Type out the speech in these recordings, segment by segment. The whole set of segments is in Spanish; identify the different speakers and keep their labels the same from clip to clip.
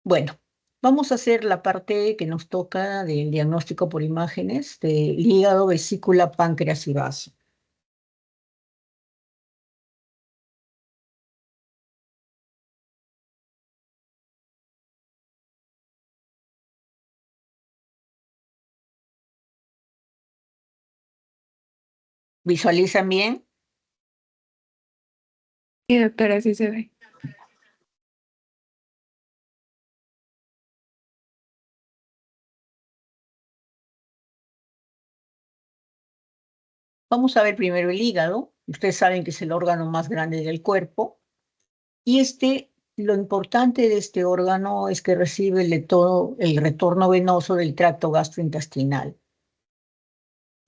Speaker 1: Bueno, vamos a hacer la parte que nos toca del diagnóstico por imágenes del hígado, vesícula, páncreas y vaso. ¿Visualizan bien?
Speaker 2: Sí, doctora, sí se ve.
Speaker 1: Vamos a ver primero el hígado. Ustedes saben que es el órgano más grande del cuerpo. Y lo importante de este órgano es que recibe todo el retorno venoso del tracto gastrointestinal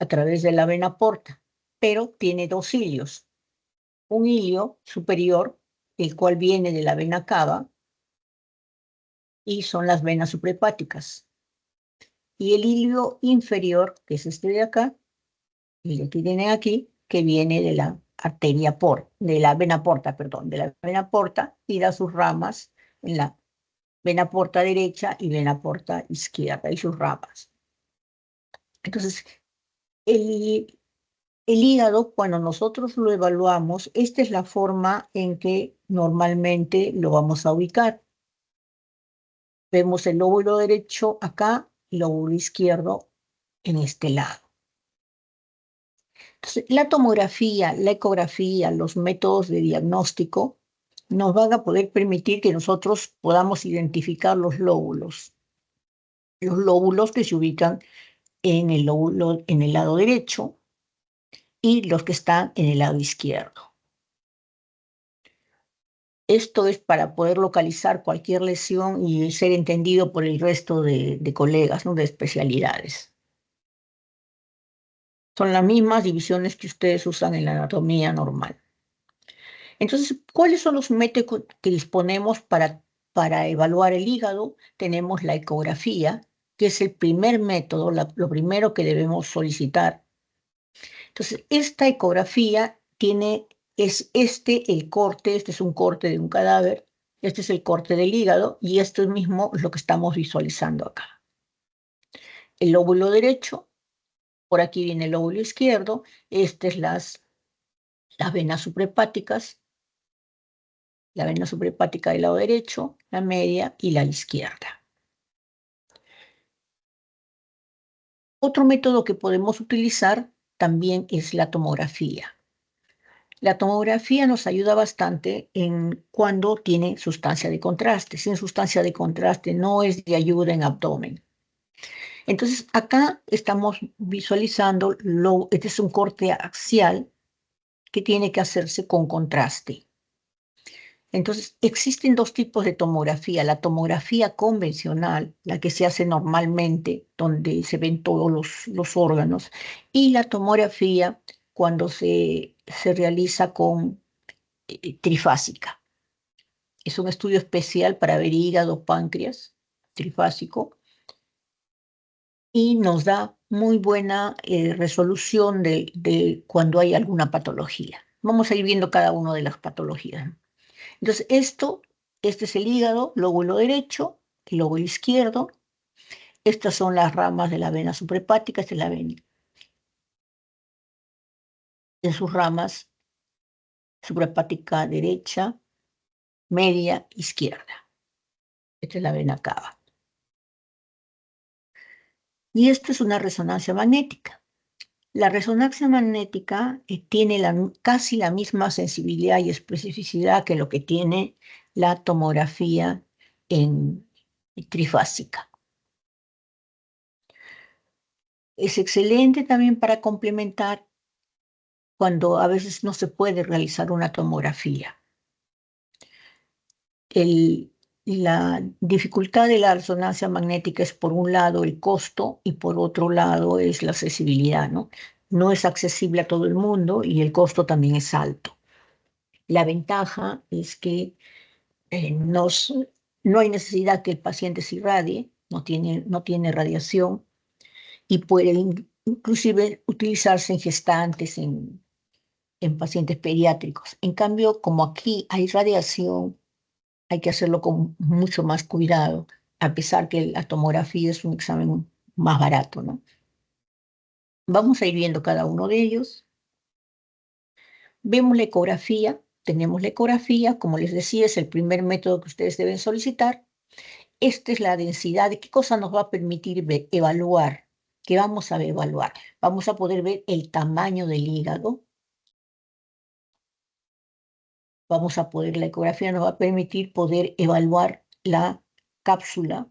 Speaker 1: a través de la vena porta, pero tiene dos ilios. Un ilio superior, el cual viene de la vena cava, y son las venas suprahepáticas. Y el ilio inferior, que es este de acá, el que tienen aquí, que viene de la de la vena porta, perdón, de la vena porta, y da sus ramas en la vena porta derecha y vena porta izquierda, y sus ramas. Entonces, el, el hígado, cuando nosotros lo evaluamos, esta es la forma en que normalmente lo vamos a ubicar. Vemos el lóbulo derecho acá, lóbulo izquierdo en este lado. Entonces, la tomografía, la ecografía, los métodos de diagnóstico nos van a poder permitir que nosotros podamos identificar los lóbulos que se ubican en en el lado derecho y los que están en el lado izquierdo. Esto es para poder localizar cualquier lesión y ser entendido por el resto de colegas, ¿no? De especialidades. Son las mismas divisiones que ustedes usan en la anatomía normal. Entonces, ¿cuáles son los métodos que disponemos para evaluar el hígado? Tenemos la ecografía, que es el primer método, lo primero que debemos solicitar. Entonces, esta ecografía es el corte, este es un corte de un cadáver, este es el corte del hígado y esto mismo es lo que estamos visualizando acá. El lóbulo derecho, por aquí viene el lóbulo izquierdo, estas es las venas suprahepáticas, la vena suprahepática del lado derecho, la media y la izquierda. Otro método que podemos utilizar también es la tomografía. La tomografía nos ayuda bastante cuando tiene sustancia de contraste. Sin sustancia de contraste no es de ayuda en abdomen. Entonces, acá estamos visualizando, este es un corte axial que tiene que hacerse con contraste. Entonces, existen dos tipos de tomografía. La tomografía convencional, la que se hace normalmente, donde se ven todos los órganos, y la tomografía cuando se realiza con trifásica. Es un estudio especial para ver hígado, páncreas, trifásico, y nos da muy buena resolución de cuando hay alguna patología. Vamos a ir viendo cada una de las patologías. Entonces, este es el hígado, lóbulo derecho, el lóbulo izquierdo. Estas son las ramas de la vena suprahepática, esta es la vena. En sus ramas, suprahepática derecha, media, izquierda. Esta es la vena cava. Y esto es una resonancia magnética. La resonancia magnética tiene casi la misma sensibilidad y especificidad que lo que tiene la tomografía trifásica. Es excelente también para complementar cuando a veces no se puede realizar una tomografía. La dificultad de la resonancia magnética es por un lado el costo y por otro lado es la accesibilidad, ¿no? No es accesible a todo el mundo y el costo también es alto. La ventaja es que no hay necesidad que el paciente se irradie, no tiene radiación y puede inclusive utilizarse en gestantes, en pacientes pediátricos. En cambio, como aquí hay radiación, hay que hacerlo con mucho más cuidado, a pesar que la tomografía es un examen más barato, ¿no? Vamos a ir viendo cada uno de ellos. Vemos la ecografía, tenemos la ecografía, como les decía, es el primer método que ustedes deben solicitar. Esta es la densidad, ¿de qué cosa nos va a permitir evaluar? ¿Qué vamos a evaluar? Vamos a poder ver el tamaño del hígado. La ecografía nos va a permitir poder evaluar la cápsula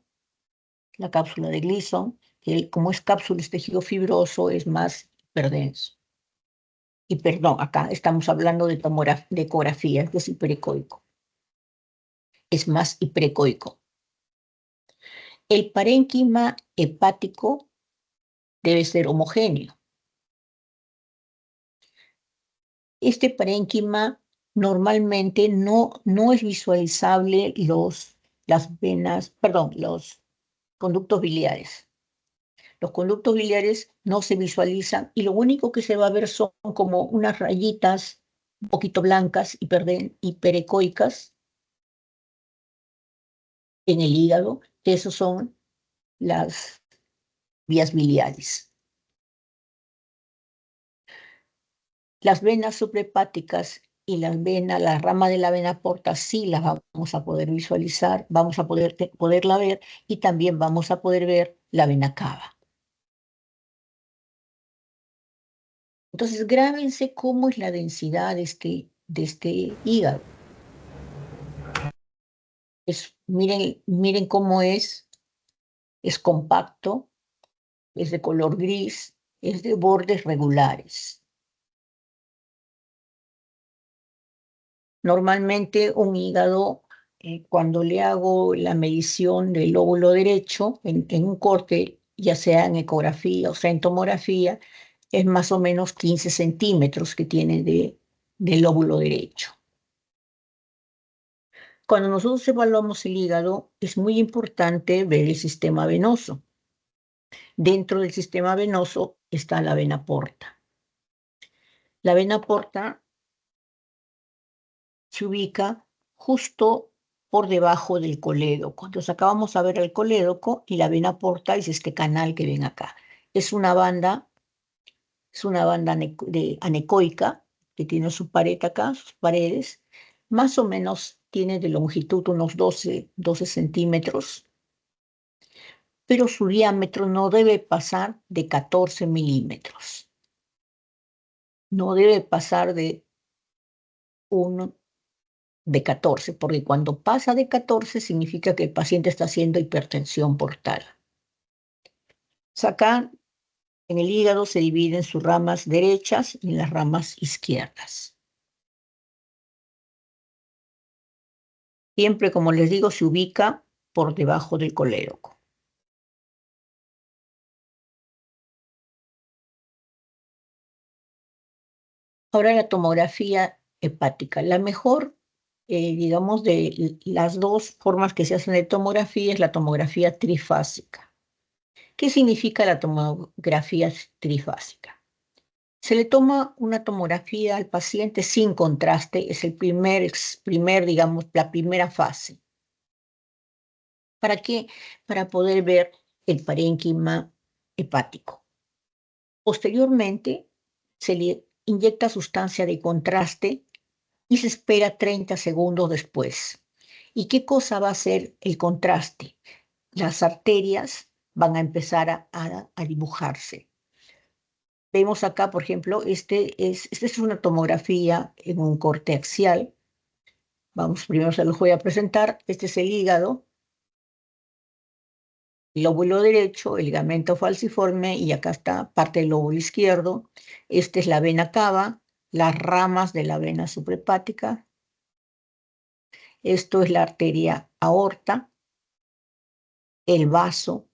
Speaker 1: de Gleason, que como es cápsula, es tejido fibroso, es más hiperdenso. Y perdón, acá estamos hablando de ecografía, que es hiperecoico. Es más hiperecoico. El parénquima hepático debe ser homogéneo. Este parénquima normalmente no es visualizable los conductos biliares. Los conductos biliares no se visualizan y lo único que se va a ver son como unas rayitas un poquito blancas hiperecoicas en el hígado, que esos son las vías biliares. Las venas suprahepáticas y la rama de la vena porta sí las vamos a poder visualizar, vamos a poderla ver y también vamos a poder ver la vena cava. Entonces, grábense cómo es la densidad de este hígado. Miren cómo es compacto, es de color gris, es de bordes regulares. Normalmente un hígado, cuando le hago la medición del lóbulo derecho en un corte, ya sea en ecografía o sea en tomografía, es más o menos 15 centímetros que tiene del lóbulo derecho. Cuando nosotros evaluamos el hígado, es muy importante ver el sistema venoso. Dentro del sistema venoso está la vena porta. La vena porta se ubica justo por debajo del colédoco. Entonces acá vamos a ver el colédoco y la vena porta es este canal que ven acá. Es una banda anecoica que tiene su pared acá, sus paredes. Más o menos tiene de longitud unos 12 centímetros, pero su diámetro no debe pasar de 14 milímetros. No debe pasar de 14, porque cuando pasa de 14 significa que el paciente está haciendo hipertensión portal. Acá en el hígado se divide en sus ramas derechas y en las ramas izquierdas. Siempre, como les digo, se ubica por debajo del colédoco. Ahora la tomografía hepática. La mejor, digamos, de las dos formas que se hacen de tomografía es la tomografía trifásica. ¿Qué significa la tomografía trifásica? Se le toma una tomografía al paciente sin contraste, es digamos, la primera fase. ¿Para qué? Para poder ver el parénquima hepático. Posteriormente, se le inyecta sustancia de contraste y se espera 30 segundos después. ¿Y qué cosa va a hacer el contraste? Las arterias van a empezar a dibujarse. Vemos acá, por ejemplo, esta es una tomografía en un corte axial. Primero se los voy a presentar. Este es el hígado, el lóbulo derecho, el ligamento falciforme, y acá está parte del lóbulo izquierdo. Esta es la vena cava, las ramas de la vena suprahepática. Esto es la arteria aorta, el vaso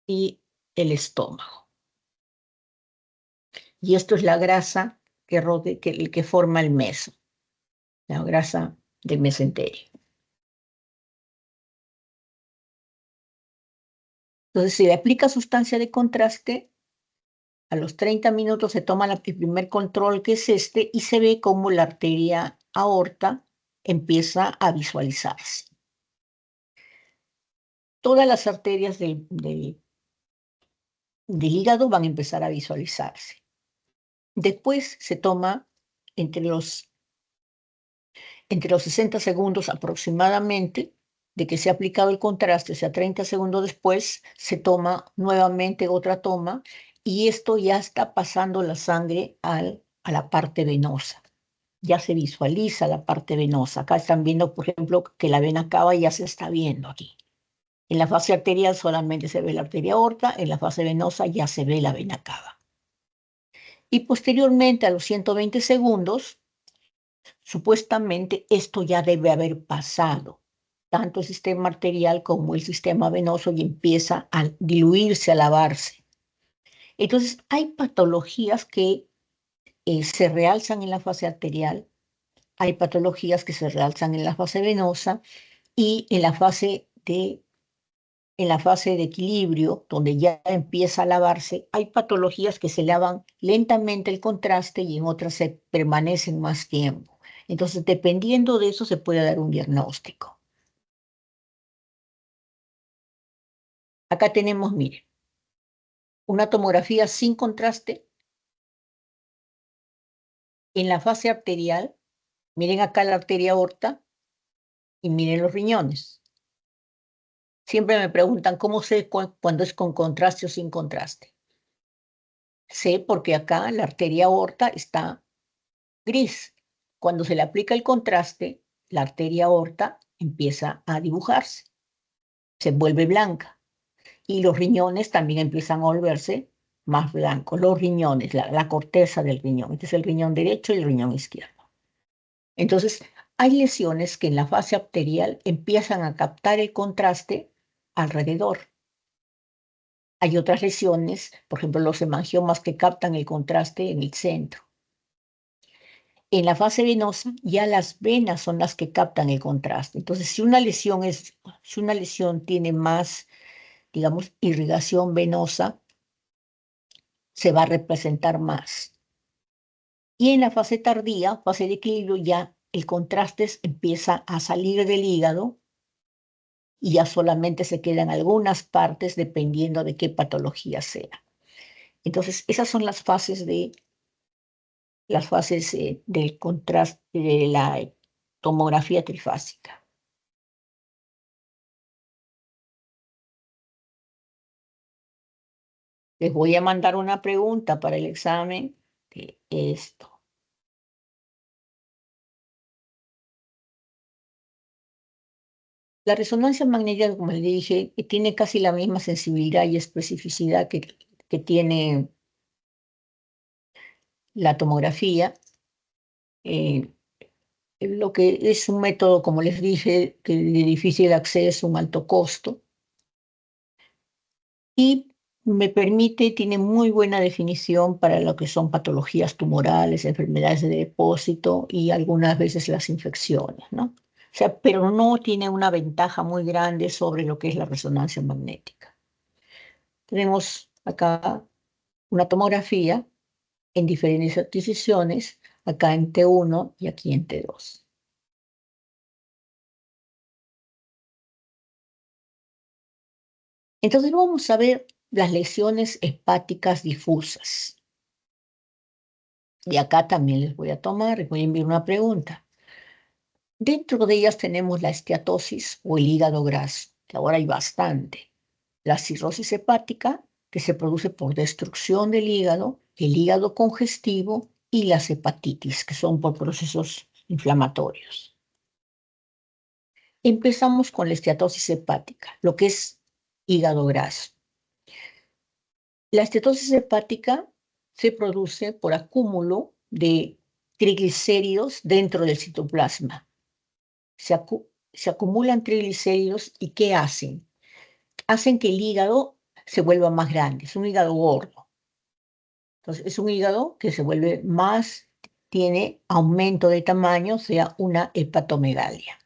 Speaker 1: y el estómago. Y esto es la grasa que forma el meso, la grasa del mesenterio. Entonces, se le aplica sustancia de contraste, a los 30 minutos se toma el primer control, que es este, y se ve cómo la arteria aorta empieza a visualizarse. Todas las arterias del hígado van a empezar a visualizarse. Después se toma entre los 60 segundos aproximadamente de que se ha aplicado el contraste, o sea, 30 segundos después, se toma nuevamente otra toma y esto ya está pasando la sangre a la parte venosa. Ya se visualiza la parte venosa. Acá están viendo, por ejemplo, que la vena cava ya se está viendo aquí. En la fase arterial solamente se ve la arteria aorta, en la fase venosa ya se ve la vena cava. Y posteriormente, a los 120 segundos, supuestamente esto ya debe haber pasado, tanto el sistema arterial como el sistema venoso, y empieza a diluirse, a lavarse. Entonces, hay patologías que se realzan en la fase arterial, hay patologías que se realzan en la fase venosa y en la fase de equilibrio, donde ya empieza a lavarse, hay patologías que se lavan lentamente el contraste y en otras se permanecen más tiempo. Entonces, dependiendo de eso, se puede dar un diagnóstico. Acá tenemos, miren, una tomografía sin contraste en la fase arterial. Miren acá la arteria aorta y miren los riñones. Siempre me preguntan cómo sé cuándo es con contraste o sin contraste. Sé porque acá la arteria aorta está gris. Cuando se le aplica el contraste, la arteria aorta empieza a dibujarse, se vuelve blanca y los riñones también empiezan a volverse más blancos. Los riñones, la corteza del riñón. Este es el riñón derecho y el riñón izquierdo. Entonces, hay lesiones que en la fase arterial empiezan a captar el contraste alrededor. Hay otras lesiones, por ejemplo, los hemangiomas, que captan el contraste en el centro. En la fase venosa, ya las venas son las que captan el contraste. Entonces, si una lesión tiene más, digamos, irrigación venosa, se va a representar más. Y en la fase tardía, fase de equilibrio, ya el contraste empieza a salir del hígado y ya solamente se quedan algunas partes dependiendo de qué patología sea. Entonces, esas son las fases del contraste de la tomografía trifásica. Les voy a mandar una pregunta para el examen de esto. La resonancia magnética, como les dije, tiene casi la misma sensibilidad y especificidad que tiene la tomografía. Lo que es un método, como les dije, que de difícil acceso, un alto costo, y tiene muy buena definición para lo que son patologías tumorales, enfermedades de depósito y algunas veces las infecciones, ¿no? O sea, pero no tiene una ventaja muy grande sobre lo que es la resonancia magnética. Tenemos acá una tomografía en diferentes adquisiciones, acá en T1 y aquí en T2. Entonces vamos a ver las lesiones hepáticas difusas. Y acá también les voy a enviar una pregunta. Dentro de ellas tenemos la esteatosis o el hígado graso, que ahora hay bastante. La cirrosis hepática, que se produce por destrucción del hígado, el hígado congestivo y las hepatitis, que son por procesos inflamatorios. Empezamos con la esteatosis hepática, lo que es hígado graso. La esteatosis hepática se produce por acúmulo de triglicéridos dentro del citoplasma. Se acumulan triglicéridos y ¿qué hacen? Hacen que el hígado se vuelva más grande, es un hígado gordo. Entonces, es un hígado que se vuelve más, tiene aumento de tamaño, o sea, una hepatomegalia.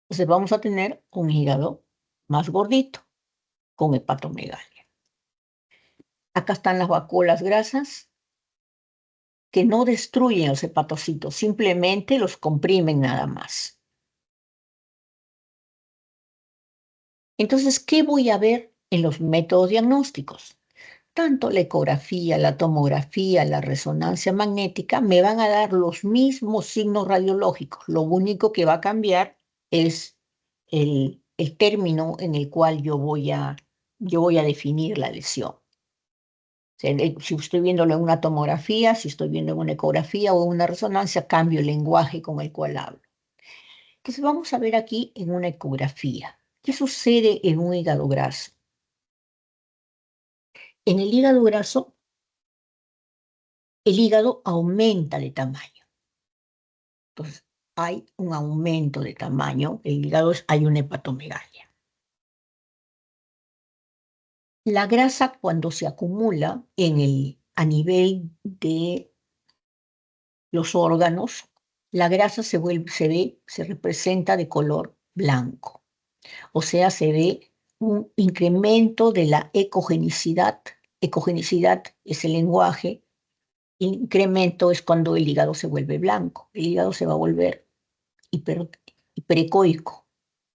Speaker 1: Entonces, vamos a tener un hígado más gordito, con hepatomegalia. Acá están las vacuolas grasas. que no destruyen los hepatocitos, simplemente los comprimen nada más. Entonces, ¿qué voy a ver en los métodos diagnósticos? Tanto la ecografía, la tomografía, la resonancia magnética me van a dar los mismos signos radiológicos. Lo único que va a cambiar es el término en el cual yo voy a definir la lesión. Si estoy viéndolo en una tomografía, si estoy viendo en una ecografía o en una resonancia, cambio el lenguaje con el cual hablo. Entonces vamos a ver aquí en una ecografía. ¿Qué sucede en un hígado graso? En el hígado graso, el hígado aumenta de tamaño. Entonces, hay un aumento de tamaño. El hígado hay una hepatomegalia. La grasa, cuando se acumula a nivel de los órganos, la grasa se representa de color blanco. O sea, se ve un incremento de la ecogenicidad. Ecogenicidad es el lenguaje. Incremento es cuando el hígado se vuelve blanco. El hígado se va a volver hiperecoico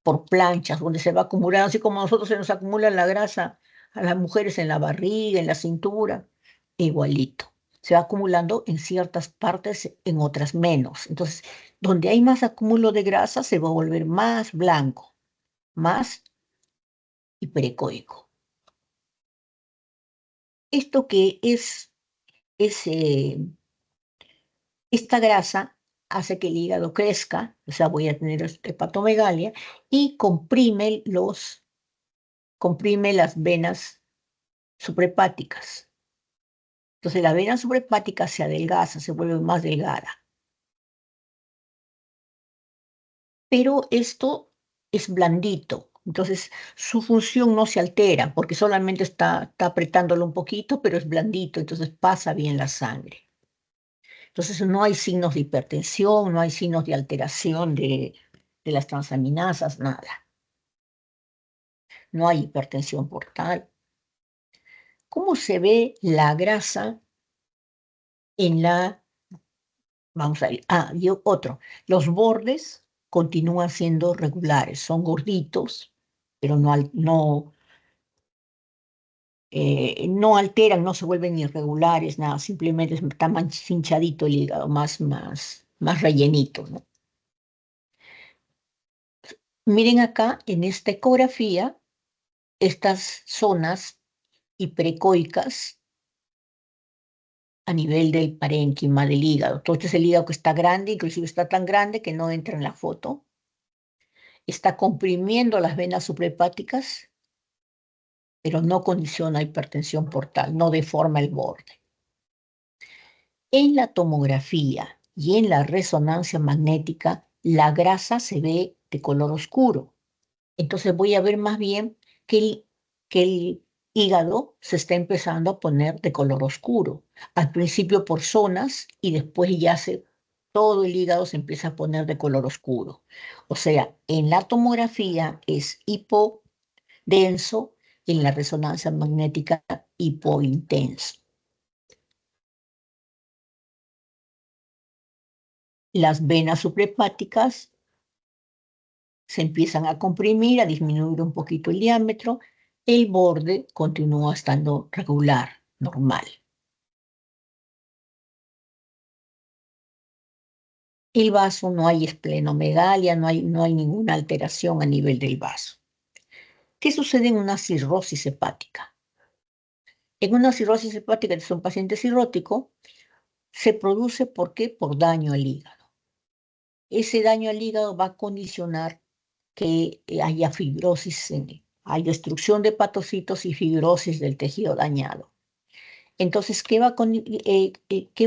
Speaker 1: por planchas, donde se va acumulando, así como a nosotros se nos acumula la grasa a las mujeres en la barriga, en la cintura, igualito. Se va acumulando en ciertas partes, en otras menos. Entonces, donde hay más acúmulo de grasa, se va a volver más blanco, más hiperecoico. Esto que es esta grasa hace que el hígado crezca, o sea, voy a tener hepatomegalia, y comprime las venas suprahepáticas. Entonces la vena suprahepática se adelgaza, se vuelve más delgada. Pero esto es blandito, entonces su función no se altera porque solamente está apretándolo un poquito, pero es blandito, entonces pasa bien la sangre. Entonces no hay signos de hipertensión, no hay signos de alteración de las transaminasas, nada. No hay hipertensión portal. ¿Cómo se ve la grasa en la... Vamos a ir. Y otro. Los bordes continúan siendo regulares, son gorditos, pero no alteran, no se vuelven irregulares, nada, simplemente está más hinchadito el hígado, más rellenito, ¿no? Miren acá en esta ecografía, estas zonas hiperecoicas a nivel del parénquima del hígado. Entonces el hígado que está grande, inclusive está tan grande que no entra en la foto, está comprimiendo las venas suprahepáticas, pero no condiciona hipertensión portal, no deforma el borde. En la tomografía y en la resonancia magnética, la grasa se ve de color oscuro. Entonces voy a ver más bien que el hígado se está empezando a poner de color oscuro. Al principio por zonas y después todo el hígado se empieza a poner de color oscuro. O sea, en la tomografía es hipodenso, en la resonancia magnética hipointenso. Las venas suprahepáticas se empiezan a comprimir, a disminuir un poquito el diámetro, el borde continúa estando regular, normal. El vaso no hay esplenomegalia, no hay ninguna alteración a nivel del vaso. ¿Qué sucede en una cirrosis hepática? En una cirrosis hepática, que es un paciente cirrótico, se produce ¿por qué? Por daño al hígado. Ese daño al hígado va a condicionar que haya fibrosis, hay destrucción de hepatocitos y fibrosis del tejido dañado. Entonces, ¿qué va a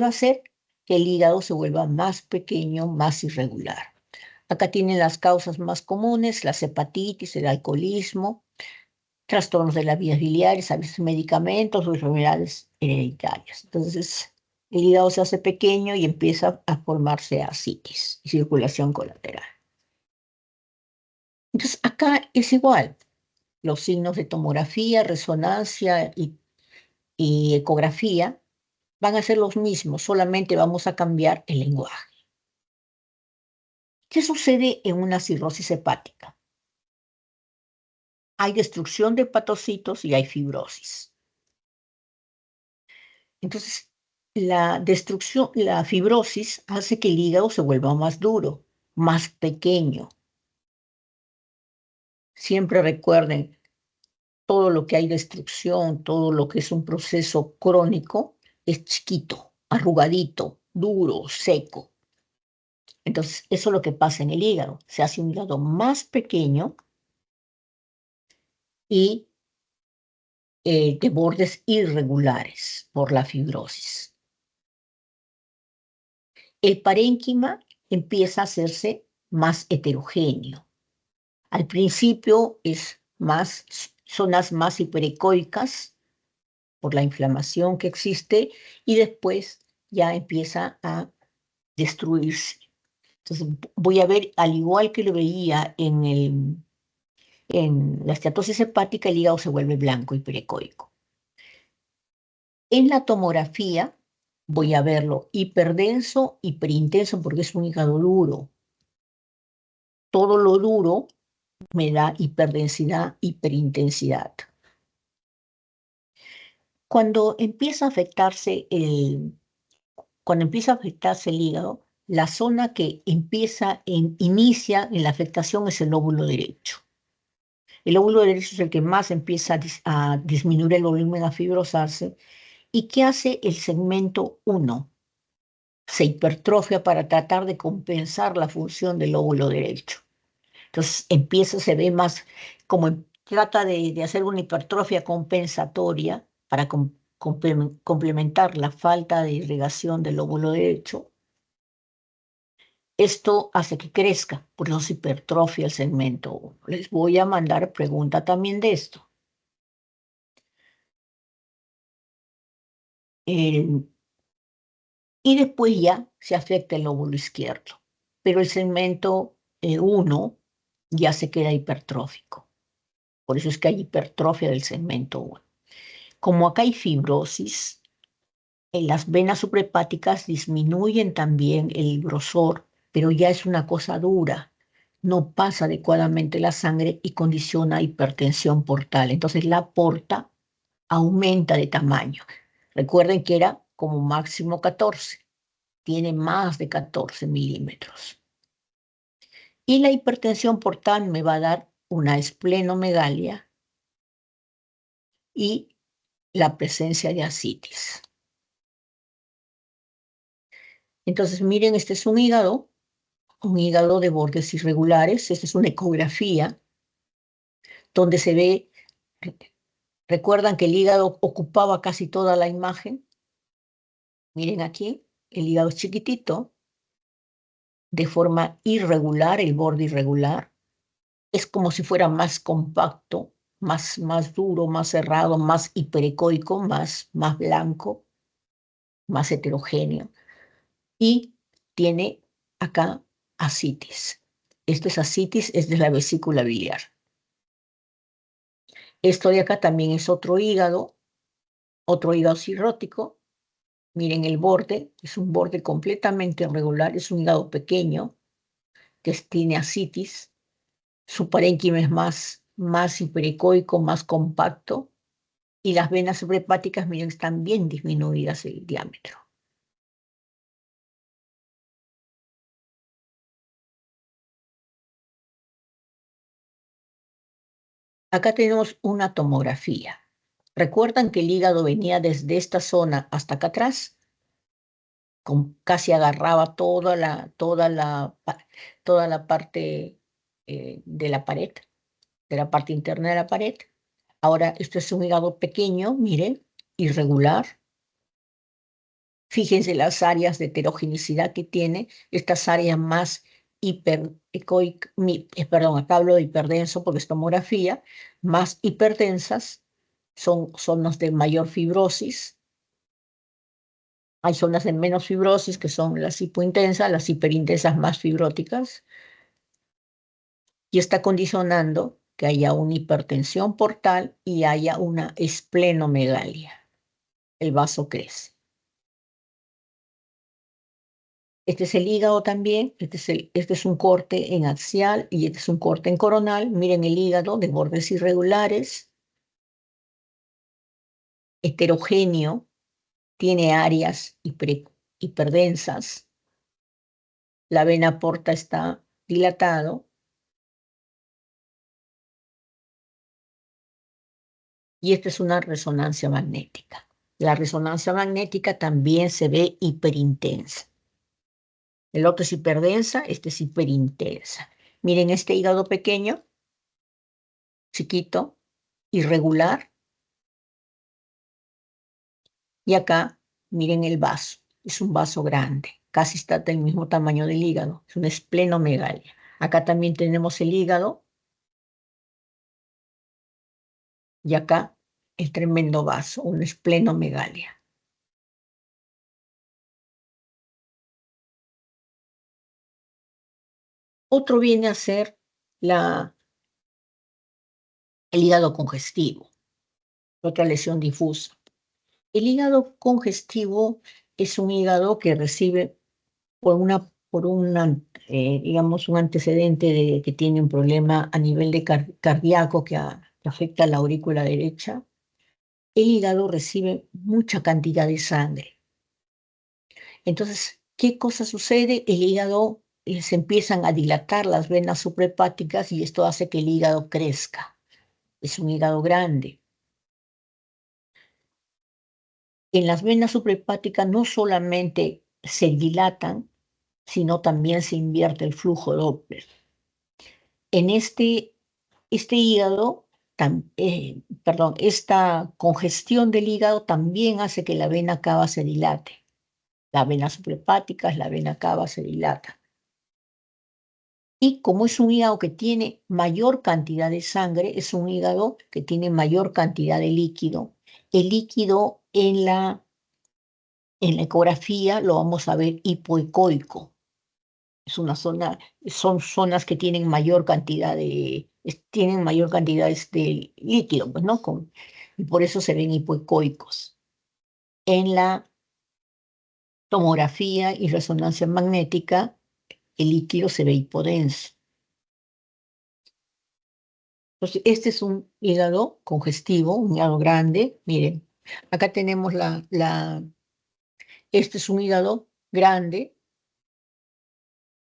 Speaker 1: hacer? Que el hígado se vuelva más pequeño, más irregular. Acá tienen las causas más comunes, las hepatitis, el alcoholismo, trastornos de las vías biliares, a veces medicamentos o enfermedades hereditarias. Entonces, el hígado se hace pequeño y empieza a formarse ascitis y circulación colateral. Entonces, acá es igual. Los signos de tomografía, resonancia y ecografía van a ser los mismos, solamente vamos a cambiar el lenguaje. ¿Qué sucede en una cirrosis hepática? Hay destrucción de hepatocitos y hay fibrosis. Entonces, la fibrosis hace que el hígado se vuelva más duro, más pequeño. Siempre recuerden, todo lo que hay destrucción, todo lo que es un proceso crónico, es chiquito, arrugadito, duro, seco. Entonces, eso es lo que pasa en el hígado. Se hace un hígado más pequeño y de bordes irregulares por la fibrosis. El parénquima empieza a hacerse más heterogéneo. Al principio es más zonas más hiperecoicas por la inflamación que existe y después ya empieza a destruirse. Entonces voy a ver, al igual que lo veía en la esteatosis hepática, el hígado se vuelve blanco hiperecoico. En la tomografía voy a verlo hiperdenso, hiperintenso, porque es un hígado duro. Todo lo duro me da hiperdensidad, hiperintensidad. Cuando empieza a afectarse el hígado, la zona que inicia en la afectación es el lóbulo derecho. El lóbulo derecho es el que más empieza a disminuir el volumen, a fibrosarse. ¿Y qué hace el segmento 1? Se hipertrofia para tratar de compensar la función del lóbulo derecho. Entonces se ve más como trata de hacer una hipertrofia compensatoria para complementar la falta de irrigación del lóbulo derecho. Esto hace que crezca, por eso se hipertrofia el segmento 1. Les voy a mandar pregunta también de esto. Y después ya se afecta el lóbulo izquierdo, pero el segmento 1 ya se queda hipertrófico. Por eso es que hay hipertrofia del segmento 1. Como acá hay fibrosis, en las venas suprahepáticas disminuyen también el grosor, pero ya es una cosa dura. No pasa adecuadamente la sangre y condiciona hipertensión portal. Entonces la porta aumenta de tamaño. Recuerden que era como máximo 14. Tiene más de 14 milímetros. Y la hipertensión portal me va a dar una esplenomegalia y la presencia de ascitis. Entonces, miren, este es un hígado de bordes irregulares. Esta es una ecografía donde se ve, recuerdan que el hígado ocupaba casi toda la imagen. Miren aquí, el hígado es chiquitito, de forma irregular, el borde irregular. Es como si fuera más compacto, más duro, más cerrado, más hiperecoico, más blanco, más heterogéneo. Y tiene acá ascitis. Esto es ascitis, es de la vesícula biliar. Esto de acá también es otro hígado cirrótico. Miren el borde, es un borde completamente irregular, es un hígado pequeño que tiene ascitis. Su parénquima es más hiperecoico, más compacto. Y las venas suprahepáticas, miren, están bien disminuidas el diámetro. Acá tenemos una tomografía. ¿Recuerdan que el hígado venía desde esta zona hasta acá atrás? Casi agarraba toda la parte de la pared, de la parte interna de la pared. Ahora, esto es un hígado pequeño, miren, irregular. Fíjense las áreas de heterogenicidad que tiene, estas áreas más acá hablo de hiperdenso porque es tomografía, más hiperdensas, son zonas de mayor fibrosis. Hay zonas de menos fibrosis que son las hipointensas, las hiperintensas más fibróticas, y está condicionando que haya una hipertensión portal y haya una esplenomegalia. El vaso crece. Este es el hígado también, este es un corte en axial y este es un corte en coronal. Miren el hígado de bordes irregulares, heterogéneo, tiene áreas hiperdensas. La vena porta está dilatado. Y esta es una resonancia magnética. La resonancia magnética también se ve hiperintensa. El otro es hiperdensa, este es hiperintensa. Miren este hígado pequeño, chiquito, irregular. Y acá, miren el vaso. Es un vaso grande, casi está del mismo tamaño del hígado. Es una esplenomegalia. Acá también tenemos el hígado. Y acá el tremendo vaso, una esplenomegalia. Otro viene a ser el hígado congestivo, otra lesión difusa. El hígado congestivo es un hígado que recibe digamos, un antecedente de que tiene un problema a nivel de cardíaco que afecta a la aurícula derecha. El hígado recibe mucha cantidad de sangre. Entonces, ¿qué cosa sucede? El hígado se empiezan a dilatar las venas suprahepáticas y esto hace que el hígado crezca. Es un hígado grande. En las venas suprahepáticas no solamente se dilatan, sino también se invierte el flujo Doppler. En este hígado, esta congestión del hígado también hace que la vena cava se dilate. La vena suprahepática, la vena cava se dilata. Y como es un hígado que tiene mayor cantidad de sangre, es un hígado que tiene mayor cantidad de líquido. El líquido en la ecografía lo vamos a ver hipoecoico. Son zonas que tienen mayor cantidad tienen mayor cantidad de líquido, pues, ¿no? Y por eso se ven hipoecoicos. En la tomografía y resonancia magnética, el líquido se ve hipodenso. Entonces, este es un hígado congestivo, un hígado grande. Miren, acá tenemos este es un hígado grande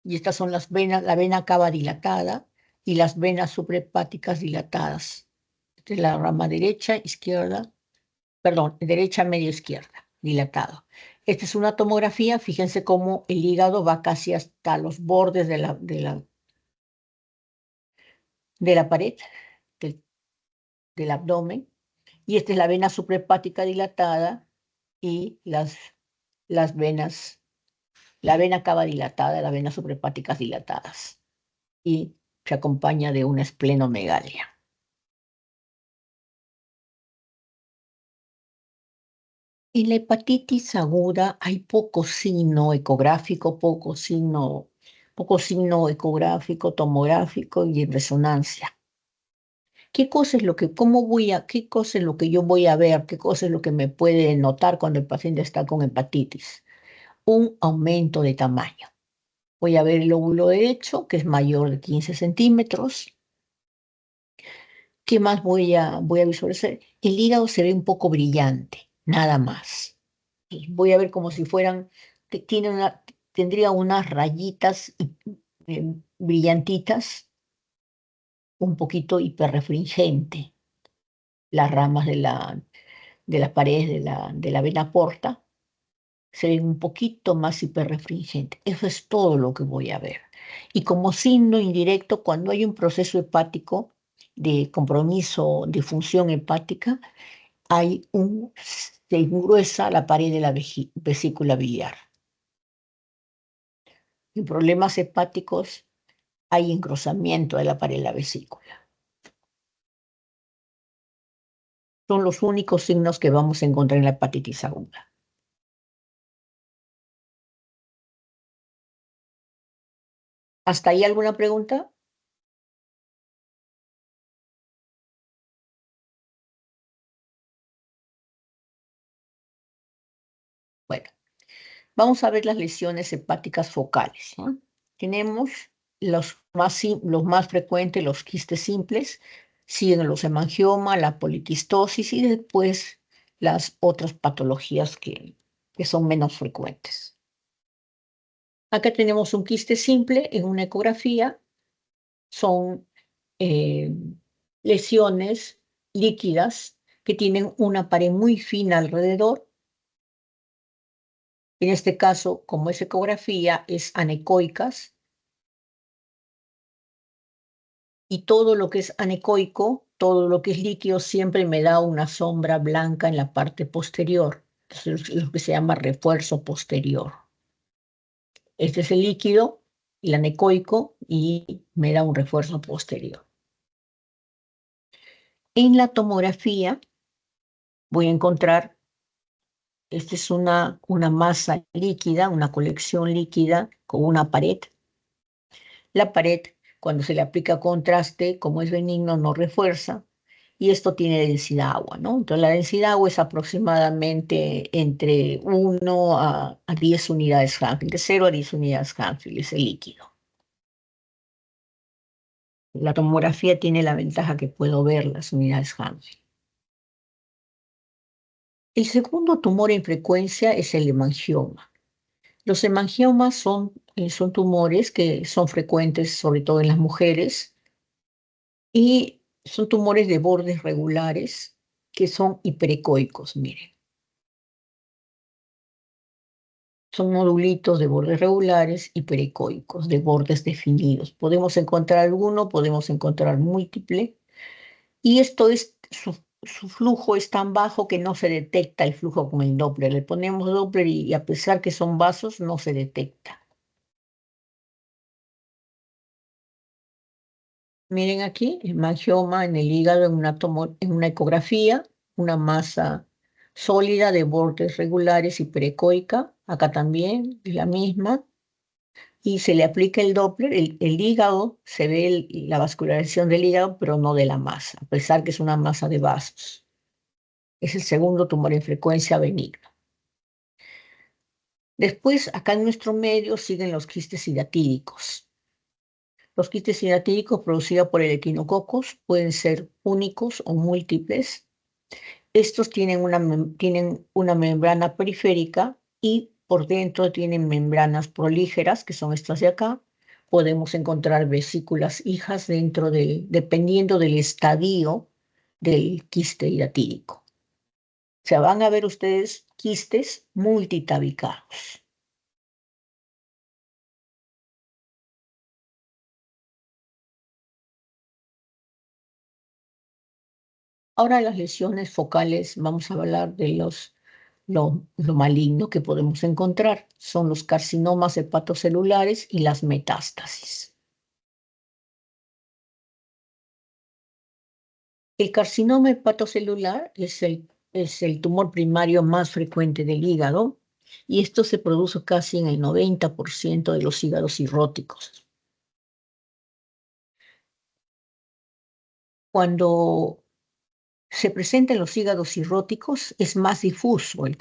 Speaker 1: y estas son las venas, la vena cava dilatada y las venas suprahepáticas dilatadas. Esta es la rama derecha, izquierda, perdón, derecha, medio, izquierda, dilatado. Esta es una tomografía, fíjense cómo el hígado va casi hasta los bordes de la pared del, del abdomen. Y esta es la vena suprahepática dilatada y las venas, la vena cava dilatada, las venas suprahepáticas dilatadas. Y se acompaña de una esplenomegalia. En la hepatitis aguda hay poco signo ecográfico, poco signo ecográfico, tomográfico y en resonancia. ¿Qué cosa es lo que, qué cosa es lo que yo voy a ver? ¿Qué cosa es lo que me puede notar cuando el paciente está con hepatitis? Un aumento de tamaño. Voy a ver el lóbulo derecho, que es mayor de 15 centímetros. ¿Qué más voy a visualizar? El hígado se ve un poco brillante, nada más. Voy a ver como si fueran, tendría unas rayitas brillantitas, un poquito hiperrefringente, las ramas de las paredes de la vena porta se ven un poquito más hiperrefringentes. Eso es todo lo que voy a ver. Y como signo indirecto, cuando hay un proceso hepático de compromiso de función hepática, se engruesa la pared de la vesícula biliar. En problemas hepáticos hay engrosamiento de la pared de la vesícula. Son los únicos signos que vamos a encontrar en la hepatitis aguda. ¿Hasta ahí alguna pregunta? Bueno, Vamos a ver las lesiones hepáticas focales, ¿no? Tenemos los más frecuentes, los quistes simples, siguen los hemangiomas, la poliquistosis y después las otras patologías que son menos frecuentes. Acá tenemos un quiste simple en una ecografía. Son eh, lesiones líquidas que tienen una pared muy fina alrededor. En este caso, como es ecografía, es anecoicas. Y todo lo que es anecoico, todo lo que es líquido, siempre me da una sombra blanca en la parte posterior. Entonces, lo que se llama refuerzo posterior. Este es el líquido, el anecoico, y me da un refuerzo posterior. En la tomografía voy a encontrar, esta es una masa líquida, una colección líquida con una pared. La pared, cuando se le aplica contraste, como es benigno, no refuerza, y esto tiene densidad agua, ¿no? Entonces la densidad agua es aproximadamente entre 1 a 10 unidades Hanfield, de 0 a 10 unidades Hanfield, es el líquido. La tomografía tiene la ventaja que puedo ver las unidades Hanfield. El segundo tumor en frecuencia es el hemangioma. Los hemangiomas son tumores que son frecuentes sobre todo en las mujeres y son tumores de bordes regulares que son hiperecoicos, miren. Son nodulitos de bordes regulares hiperecoicos, de bordes definidos. Podemos encontrar alguno, podemos encontrar múltiple, y esto es, su flujo es tan bajo que no se detecta el flujo con el Doppler. Le ponemos Doppler y a pesar que son vasos, no se detecta. Miren aquí, hemangioma en el hígado en una ecografía, una masa sólida de bordes regulares hiperecoica, acá también es la misma, y se le aplica el Doppler, el hígado, se ve la vascularización del hígado, pero no de la masa, a pesar que es una masa de vasos. Es el segundo tumor en frecuencia benigno. Después, acá en nuestro medio siguen los quistes hidatíricos. Los quistes hidatíricos producidos por el equinococos pueden ser únicos o múltiples. Estos tienen una membrana periférica y por dentro tienen membranas prolígeras, que son estas de acá. Podemos encontrar vesículas hijas dependiendo del estadio del quiste hidatídico. O sea, van a ver ustedes quistes multitabicados. Ahora las lesiones focales, vamos a hablar de lo maligno que podemos encontrar. Son los carcinomas hepatocelulares y las metástasis. El carcinoma hepatocelular es el tumor primario más frecuente del hígado y esto se produce casi en el 90% de los hígados cirróticos. Cuando se presenta en los hígados cirróticos es más difuso el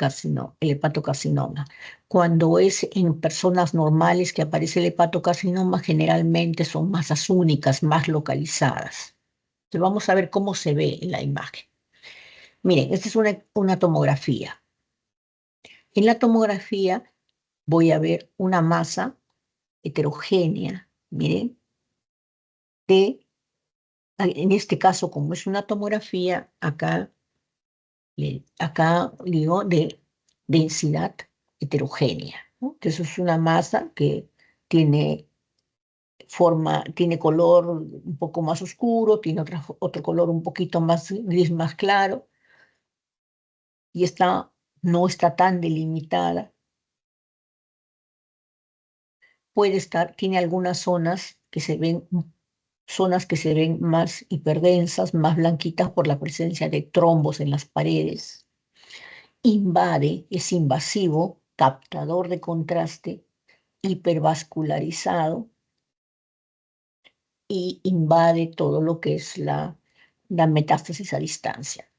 Speaker 1: hepatocarcinoma. Cuando es en personas normales que aparece el hepatocarcinoma, generalmente son masas únicas, más localizadas. Entonces vamos a ver cómo se ve en la imagen. Miren, esta es una tomografía. En la tomografía voy a ver una masa heterogénea, miren, en este caso, como es una tomografía, acá digo de densidad heterogénea, ¿no? Que eso es una masa que tiene tiene color un poco más oscuro, tiene otro color un poquito más gris, más claro, y no está tan delimitada. Tiene algunas zonas que se ven más hiperdensas, más blanquitas por la presencia de trombos en las paredes. Es invasivo, captador de contraste, hipervascularizado y invade todo lo que es la metástasis a distancia.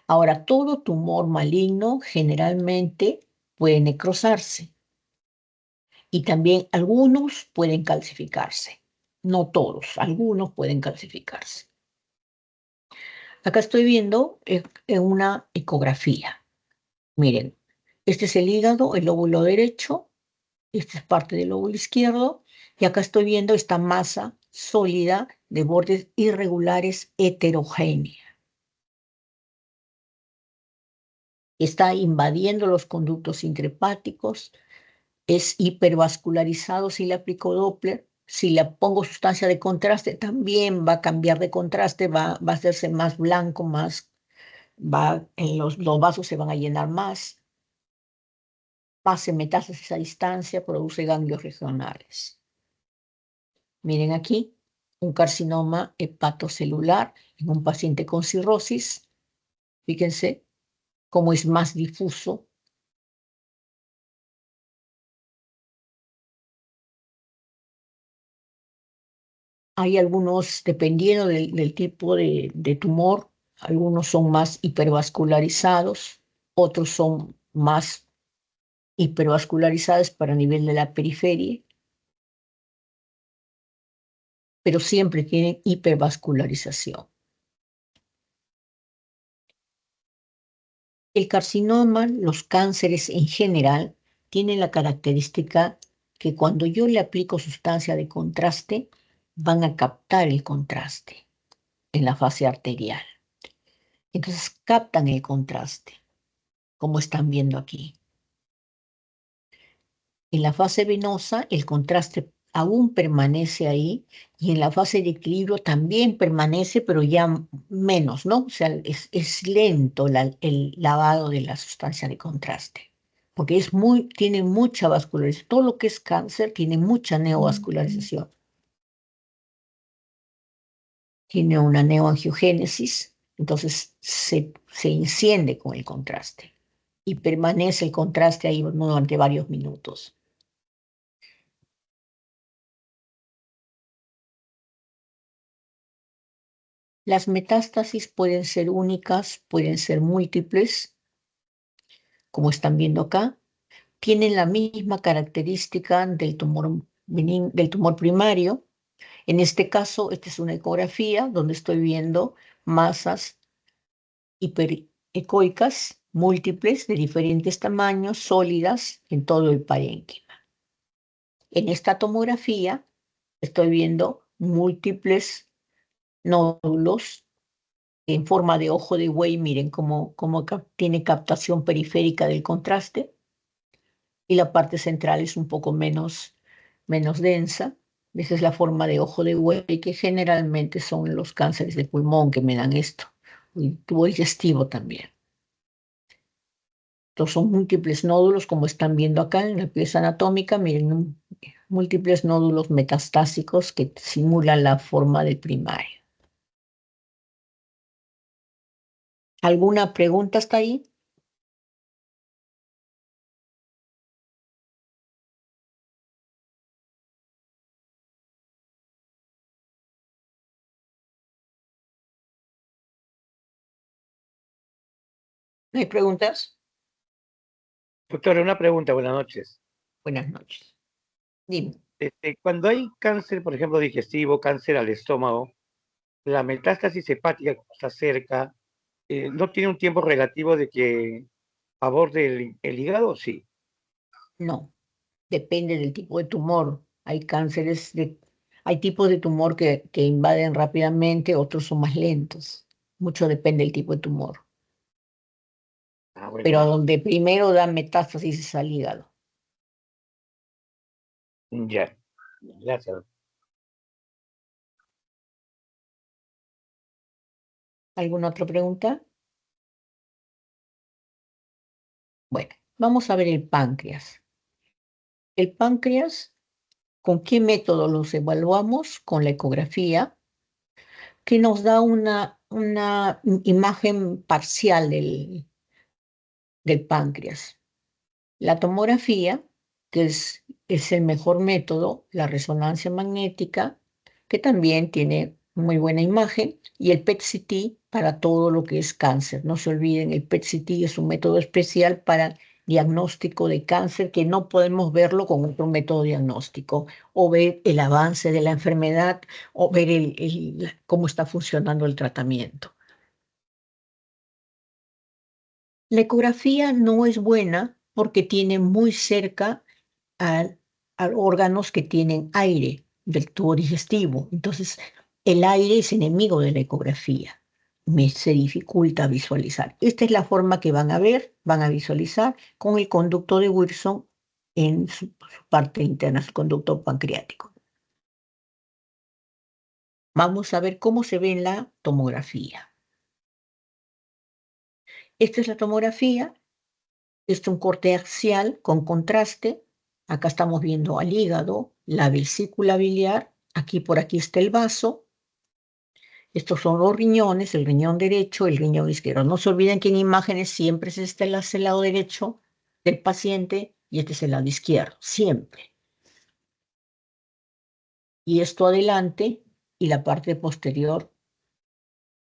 Speaker 1: Ahora, todo tumor maligno generalmente puede necrosarse y también algunos pueden calcificarse. No todos, algunos pueden calcificarse. Acá estoy viendo en una ecografía. Miren, este es el hígado, el lóbulo derecho, esta es parte del lóbulo izquierdo, y acá estoy viendo esta masa sólida de bordes irregulares heterogénea. Está invadiendo los conductos intrahepáticos, es hipervascularizado si le aplico Doppler. Si le pongo sustancia de contraste, también va a cambiar de contraste, va a hacerse más blanco, los vasos se van a llenar más. Pase metástasis a distancia, produce ganglios regionales. Miren aquí, un carcinoma hepatocelular en un paciente con cirrosis. Fíjense cómo es más difuso. Hay algunos, dependiendo del tipo de tumor, algunos son más hipervascularizados, otros son más hipervascularizados para nivel de la periferia, pero siempre tienen hipervascularización. El carcinoma, los cánceres en general, tienen la característica que cuando yo le aplico sustancia de contraste, van a captar el contraste en la fase arterial. Entonces captan el contraste, como están viendo aquí. En la fase venosa, el contraste aún permanece ahí y en la fase de equilibrio también permanece, pero ya menos, ¿no? O sea, es lento el lavado de la sustancia de contraste, porque tiene mucha vascularización. Todo lo que es cáncer tiene mucha neovascularización. Tiene una neoangiogénesis, entonces se enciende con el contraste y permanece el contraste ahí durante varios minutos. Las metástasis pueden ser únicas, pueden ser múltiples, como están viendo acá. Tienen la misma característica del tumor primario. En este caso, esta es una ecografía donde estoy viendo masas hiperecoicas múltiples de diferentes tamaños, sólidas en todo el parénquima. En esta tomografía estoy viendo múltiples nódulos en forma de ojo de buey, miren cómo tiene captación periférica del contraste, y la parte central es un poco menos densa. Esa es la forma de ojo de buey, que generalmente son los cánceres de pulmón que me dan esto, y tubo digestivo también. Estos son múltiples nódulos, como están viendo acá en la pieza anatómica, miren, múltiples nódulos metastásicos que simulan la forma del primario. ¿Alguna pregunta hasta ahí? ¿No hay preguntas?
Speaker 3: Doctora, una pregunta, buenas noches.
Speaker 1: Buenas noches. Dime.
Speaker 3: Cuando hay cáncer, por ejemplo, digestivo, cáncer al estómago, la metástasis hepática que está cerca, ¿no tiene un tiempo relativo de que aborde el hígado? Sí.
Speaker 1: No, depende del tipo de tumor. Hay hay tipos de tumor que invaden rápidamente, otros son más lentos. Mucho depende del tipo de tumor.
Speaker 3: Ah, bueno.
Speaker 1: Pero a donde primero da metástasis es al hígado.
Speaker 3: Ya, gracias.
Speaker 1: ¿Alguna otra pregunta? Bueno, vamos a ver el páncreas. El páncreas, ¿con qué método los evaluamos? Con la ecografía, que nos da una imagen parcial del páncreas. La tomografía, que es el mejor método, la resonancia magnética, que también tiene muy buena imagen, y el PET-CT para todo lo que es cáncer. No se olviden, el PET-CT es un método especial para diagnóstico de cáncer que no podemos verlo con otro método diagnóstico, o ver el avance de la enfermedad, o ver cómo está funcionando el tratamiento. La ecografía no es buena porque tiene muy cerca a órganos que tienen aire del tubo digestivo. Entonces, el aire es enemigo de la ecografía. Se dificulta visualizar. Esta es la forma que van a ver, van a visualizar con el conducto de Wilson en su parte interna, su conducto pancreático. Vamos a ver cómo se ve en la tomografía. Esta es la tomografía. Este es un corte axial con contraste. Acá estamos viendo al hígado, la vesícula biliar. Aquí por aquí está el vaso. Estos son los riñones, el riñón derecho, el riñón izquierdo. No se olviden que en imágenes siempre es el lado derecho del paciente y este es el lado izquierdo, siempre. Y esto adelante y la parte posterior,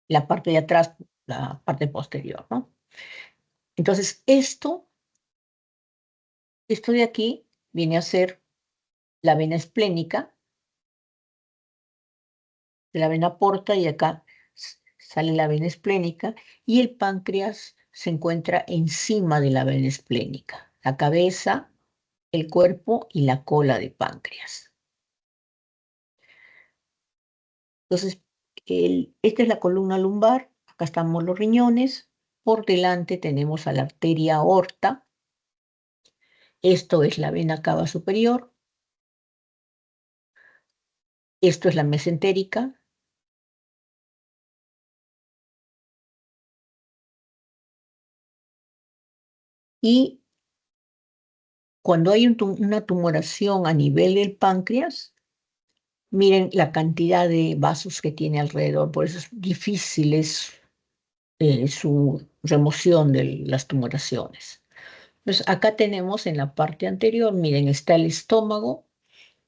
Speaker 1: la parte de atrás, la parte posterior, ¿no? Entonces, esto de aquí viene a ser la vena esplénica, de la vena porta y acá sale la vena esplénica y el páncreas se encuentra encima de la vena esplénica, la cabeza, el cuerpo y la cola de páncreas. Entonces, esta es la columna lumbar, acá estamos los riñones, por delante tenemos a la arteria aorta, esto es la vena cava superior, esto es la mesentérica, y cuando hay una tumoración a nivel del páncreas, miren la cantidad de vasos que tiene alrededor, por eso es difícil su remoción de las tumoraciones. Entonces, acá tenemos en la parte anterior, miren, está el estómago,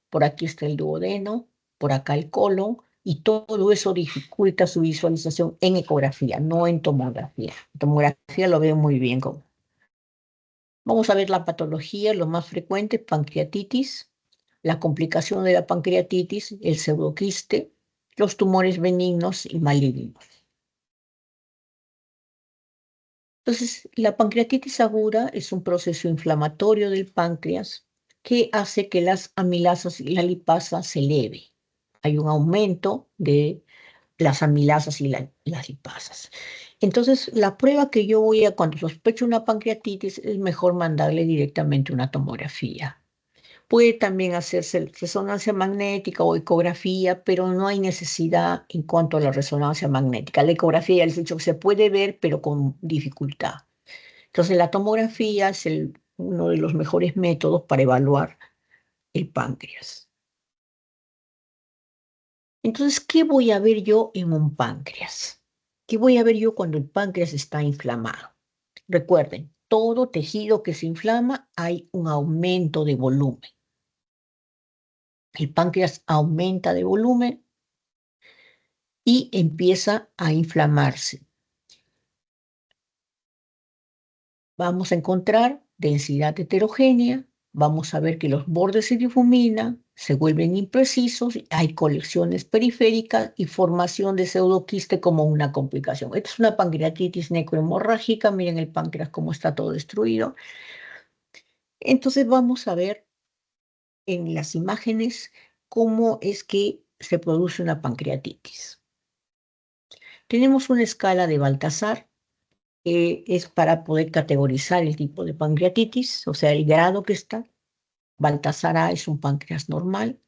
Speaker 1: por aquí está el duodeno, por acá el colon, y todo eso dificulta su visualización en ecografía, no en tomografía. En tomografía lo veo muy bien. Vamos a ver la patología, lo más frecuente, pancreatitis, la complicación de la pancreatitis, el pseudoquiste, los tumores benignos y malignos. Entonces, la pancreatitis aguda es un proceso inflamatorio del páncreas que hace que las amilasas y la lipasa se eleve. Hay un aumento de las amilasas y las lipasas. Entonces, la prueba que yo voy a, cuando sospecho una pancreatitis, es mejor mandarle directamente una tomografía. Puede también hacerse resonancia magnética o ecografía, pero no hay necesidad en cuanto a la resonancia magnética. La ecografía, ya les he dicho que se puede ver, pero con dificultad. Entonces, la tomografía es uno de los mejores métodos para evaluar el páncreas. Entonces, ¿qué voy a ver yo en un páncreas? ¿Qué voy a ver yo cuando el páncreas está inflamado? Recuerden, todo tejido que se inflama hay un aumento de volumen. El páncreas aumenta de volumen y empieza a inflamarse. Vamos a encontrar densidad heterogénea, vamos a ver que los bordes se difuminan, se vuelven imprecisos, hay colecciones periféricas y formación de pseudoquiste como una complicación. Esta es una pancreatitis necrohemorrágica, miren el páncreas cómo está todo destruido. Entonces vamos a ver en las imágenes cómo es que se produce una pancreatitis. Tenemos una escala de Baltasar, que es para poder categorizar el tipo de pancreatitis, o sea, el grado que está. Baltasar A es un páncreas normal,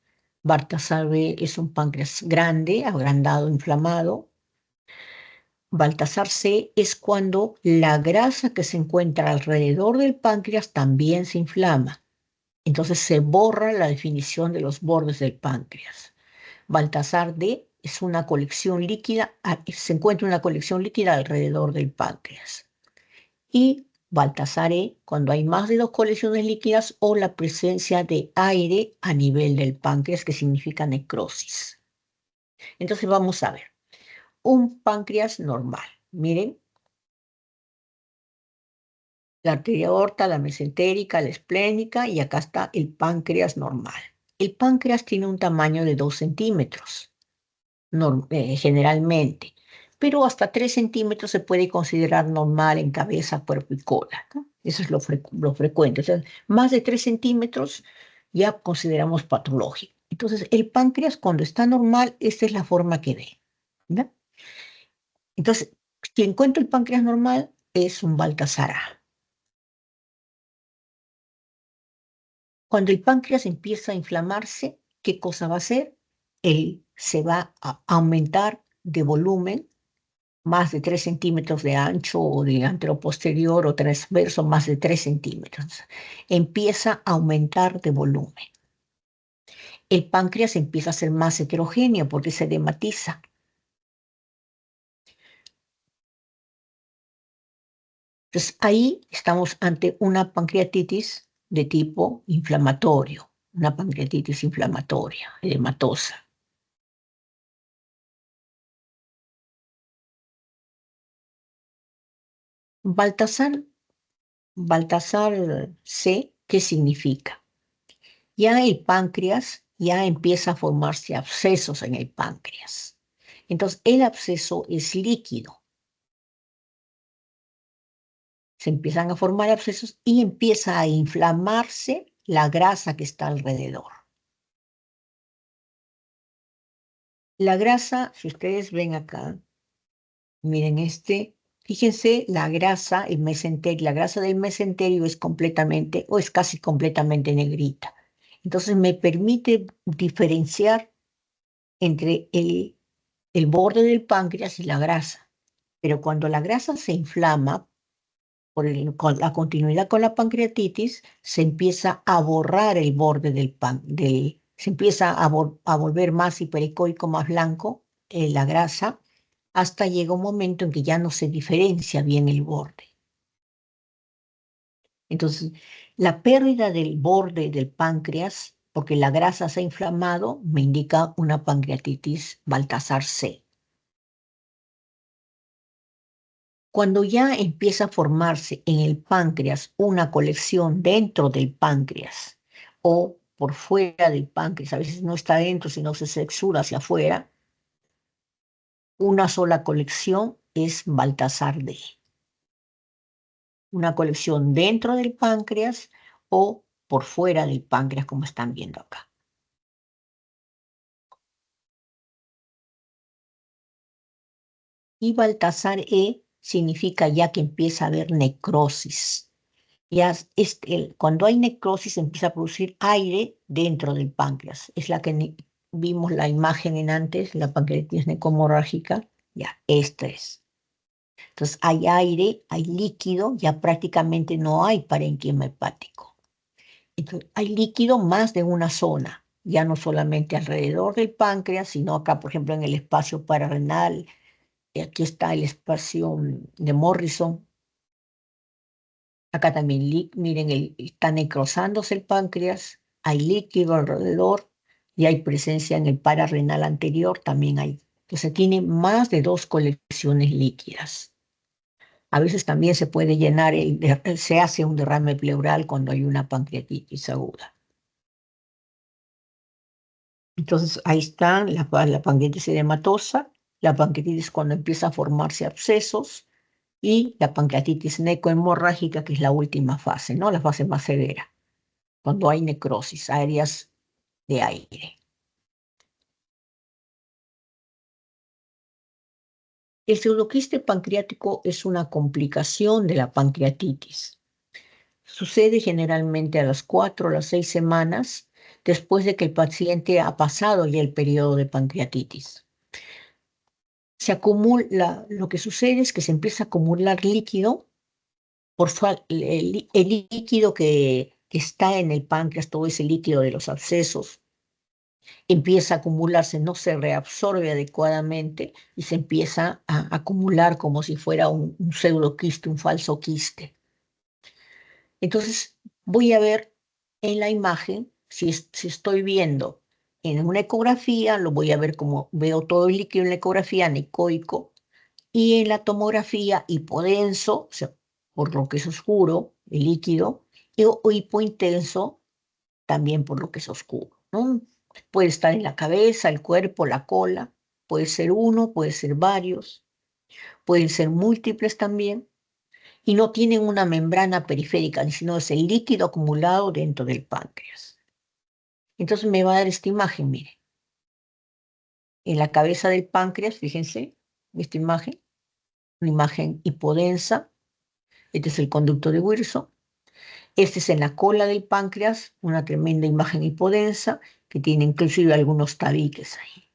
Speaker 1: Baltasar B es un páncreas grande, agrandado, inflamado. Baltasar C es cuando la grasa que se encuentra alrededor del páncreas también se inflama. Entonces se borra la definición de los bordes del páncreas. Baltasar D es una colección líquida, se encuentra una colección líquida alrededor del páncreas. Y Baltasar E, cuando hay más de 2 colecciones líquidas o la presencia de aire a nivel del páncreas, que significa necrosis. Entonces vamos a ver, un páncreas normal. Miren, La arteria aorta, la mesentérica, la esplénica y acá está el páncreas normal. El páncreas tiene un tamaño de 2 centímetros, generalmente, pero hasta 3 centímetros se puede considerar normal en cabeza, cuerpo y cola, ¿no? Eso es lo frecuente. O sea, más de 3 centímetros ya consideramos patológico. Entonces, el páncreas cuando está normal, esta es la forma que ve, ¿no? Entonces, si encuentro el páncreas normal, es un Baltasar A. Cuando el páncreas empieza a inflamarse, ¿qué cosa va a hacer? Él se va a aumentar de volumen, más de 3 centímetros de ancho o de anteroposterior o transverso, más de 3 centímetros. Empieza a aumentar de volumen. El páncreas empieza a ser más heterogéneo porque se edematiza. Entonces ahí estamos ante una pancreatitis de tipo inflamatorio, una pancreatitis inflamatoria, edematosa. Baltasar C, ¿qué significa? Ya el páncreas ya empieza a formarse abscesos en el páncreas. Entonces el absceso es líquido. Se empiezan a formar abscesos y empieza a inflamarse la grasa que está alrededor. La grasa, si ustedes ven acá, miren fíjense la grasa, la grasa del mesenterio es completamente o es casi completamente negrita. Entonces me permite diferenciar entre el borde del páncreas y la grasa. Pero cuando la grasa se inflama, con la continuidad con la pancreatitis, se empieza a borrar el borde se empieza a volver más hipericoico, más blanco, la grasa, hasta llega un momento en que ya no se diferencia bien el borde. Entonces, la pérdida del borde del páncreas, porque la grasa se ha inflamado, me indica una pancreatitis Baltasar C. Cuando ya empieza a formarse en el páncreas una colección dentro del páncreas o por fuera del páncreas, a veces no está dentro, sino se exuda hacia afuera, una sola colección es Baltasar D. Una colección dentro del páncreas o por fuera del páncreas, como están viendo acá. Y Baltasar E significa ya que empieza a haber necrosis. Ya cuando hay necrosis empieza a producir aire dentro del páncreas. Es la que vimos la imagen en antes, la pancreatitis necromorrágica. Ya, esta es. Entonces hay aire, hay líquido, ya prácticamente no hay parénquima hepático. Entonces, hay líquido más de una zona, ya no solamente alrededor del páncreas, sino acá, por ejemplo, en el espacio pararrenal. Aquí está el espacio de Morrison. Acá también, miren, está necrosándose el páncreas, hay líquido alrededor y hay presencia en el pararrenal anterior, también hay. Entonces tiene más de 2 colecciones líquidas. A veces también se puede llenar, se hace un derrame pleural cuando hay una pancreatitis aguda. Entonces ahí están la pancreatitis edematosa, la pancreatitis cuando empieza a formarse abscesos y la pancreatitis necrohemorrágica, que es la última fase, ¿no? La fase más severa, cuando hay necrosis, áreas de aire. El pseudoquiste pancreático es una complicación de la pancreatitis. Sucede generalmente a las 4 o las 6 semanas después de que el paciente ha pasado ya el periodo de pancreatitis. Se acumula, lo que sucede es que se empieza a acumular líquido, el líquido que está en el páncreas, todo ese líquido de los abscesos, empieza a acumularse, no se reabsorbe adecuadamente y se empieza a acumular como si fuera un pseudoquiste, un falso quiste. Entonces voy a ver en la imagen, si estoy viendo en una ecografía, lo voy a ver como veo todo el líquido en la ecografía anecoico y en la tomografía hipodenso, o sea, por lo que es oscuro, el líquido, o hipointenso también por lo que es oscuro, ¿no? Puede estar en la cabeza, el cuerpo, la cola, puede ser uno, puede ser varios, pueden ser múltiples también, y no tienen una membrana periférica, sino es el líquido acumulado dentro del páncreas. Entonces me va a dar esta imagen, mire. En la cabeza del páncreas, fíjense, esta imagen, una imagen hipodensa, este es el conducto de Wilson. Este es en la cola del páncreas, una tremenda imagen hipodensa que tiene inclusive algunos tabiques ahí.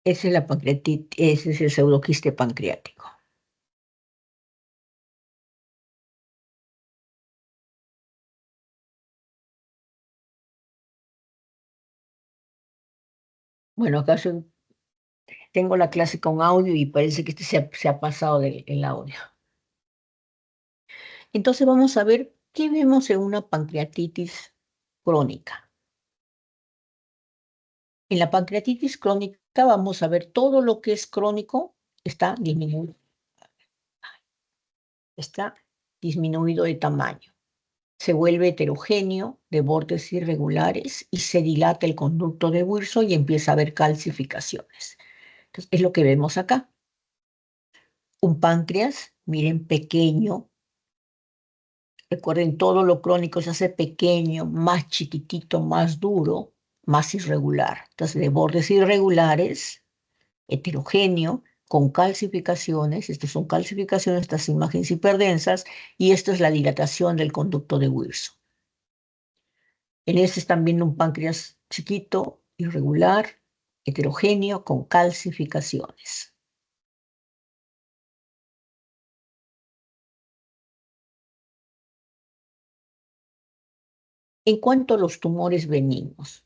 Speaker 1: Esa es la pancreatitis, ese es el pseudoquiste pancreático. Bueno, acá tengo la clase con audio y parece que este se ha pasado el audio. Entonces vamos a ver qué vemos en una pancreatitis crónica. En la pancreatitis crónica vamos a ver todo lo que es crónico está disminuido de tamaño. Se vuelve heterogéneo, de bordes irregulares y se dilata el conducto de Wilson y empieza a haber calcificaciones. Entonces, es lo que vemos acá. Un páncreas, miren, pequeño. Recuerden, todo lo crónico se hace pequeño, más chiquitito, más duro, más irregular. Entonces, de bordes irregulares, heterogéneo, con calcificaciones. Estas son calcificaciones, estas imágenes hiperdensas, y esto es la dilatación del conducto de Wilson. En este están viendo un páncreas chiquito, irregular, heterogéneo, con calcificaciones. En cuanto a los tumores benignos,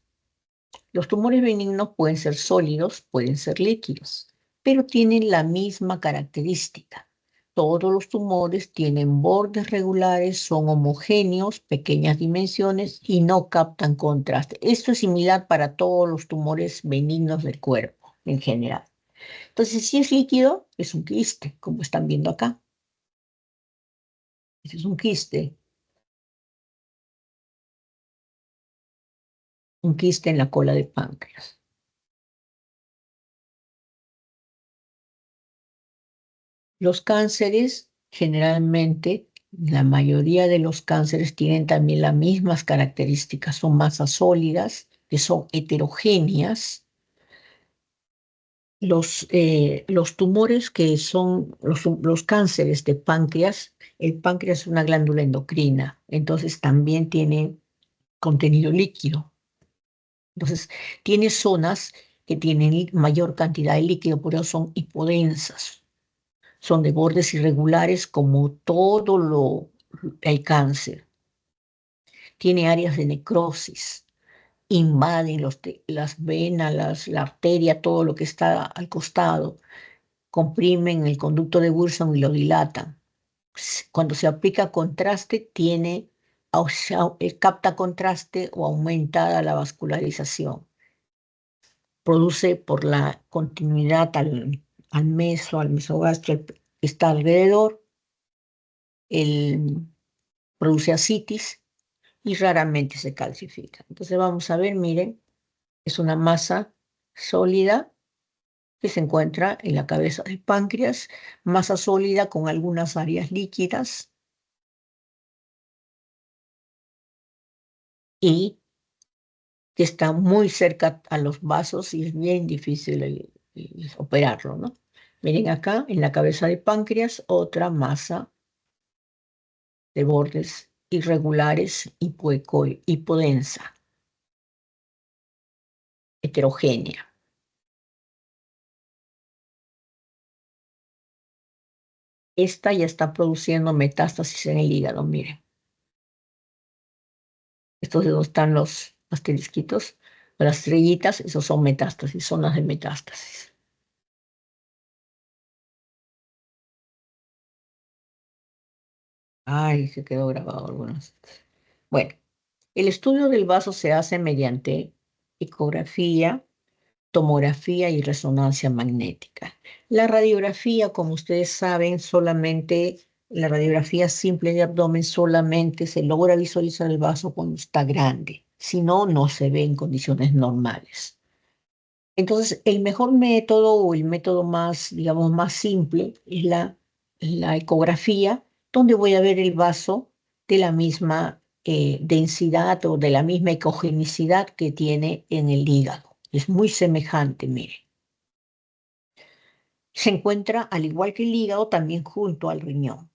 Speaker 1: los tumores benignos pueden ser sólidos, pueden ser líquidos, pero tienen la misma característica. Todos los tumores tienen bordes regulares, son homogéneos, pequeñas dimensiones y no captan contraste. Esto es similar para todos los tumores benignos del cuerpo en general. Entonces, si es líquido, es un quiste, como están viendo acá. Este es un quiste en la cola de páncreas. Los cánceres, generalmente, la mayoría de los cánceres tienen también las mismas características, son masas sólidas, que son heterogéneas. Los tumores que son los cánceres de páncreas, el páncreas es una glándula endocrina, entonces también tiene contenido líquido. Entonces, tiene zonas que tienen mayor cantidad de líquido, por eso son hipodensas. Son de bordes irregulares como el cáncer. Tiene áreas de necrosis, invaden las venas, la arteria, todo lo que está al costado, comprimen el conducto de Wilson y lo dilatan. Cuando se aplica contraste, capta contraste o aumentada la vascularización. Produce por la continuidad al meso, al mesogastrio que está alrededor, produce ascitis y raramente se calcifica. Entonces vamos a ver, miren, es una masa sólida que se encuentra en la cabeza del páncreas, masa sólida con algunas áreas líquidas y que está muy cerca a los vasos y es bien difícil operarlo, ¿no? Miren acá, en la cabeza del páncreas, otra masa de bordes irregulares, hipodensa, heterogénea. Esta ya está produciendo metástasis en el hígado, miren. Estos de donde están los asterisquitos, las estrellitas, esos son metástasis, zonas de metástasis. Ay, se quedó grabado algunos. Bueno, el estudio del vaso se hace mediante ecografía tomografía y resonancia magnética. La radiografía, como ustedes saben, solamente la radiografía simple de abdomen solamente se logra visualizar el vaso cuando está grande. Si no, no se ve en condiciones normales. Entonces, el mejor método o el método más, digamos, más simple es la ecografía, donde voy a ver el vaso de la misma densidad o de la misma ecogenicidad que tiene en el hígado. Es muy semejante, mire. Se encuentra, al igual que el hígado, también junto al riñón.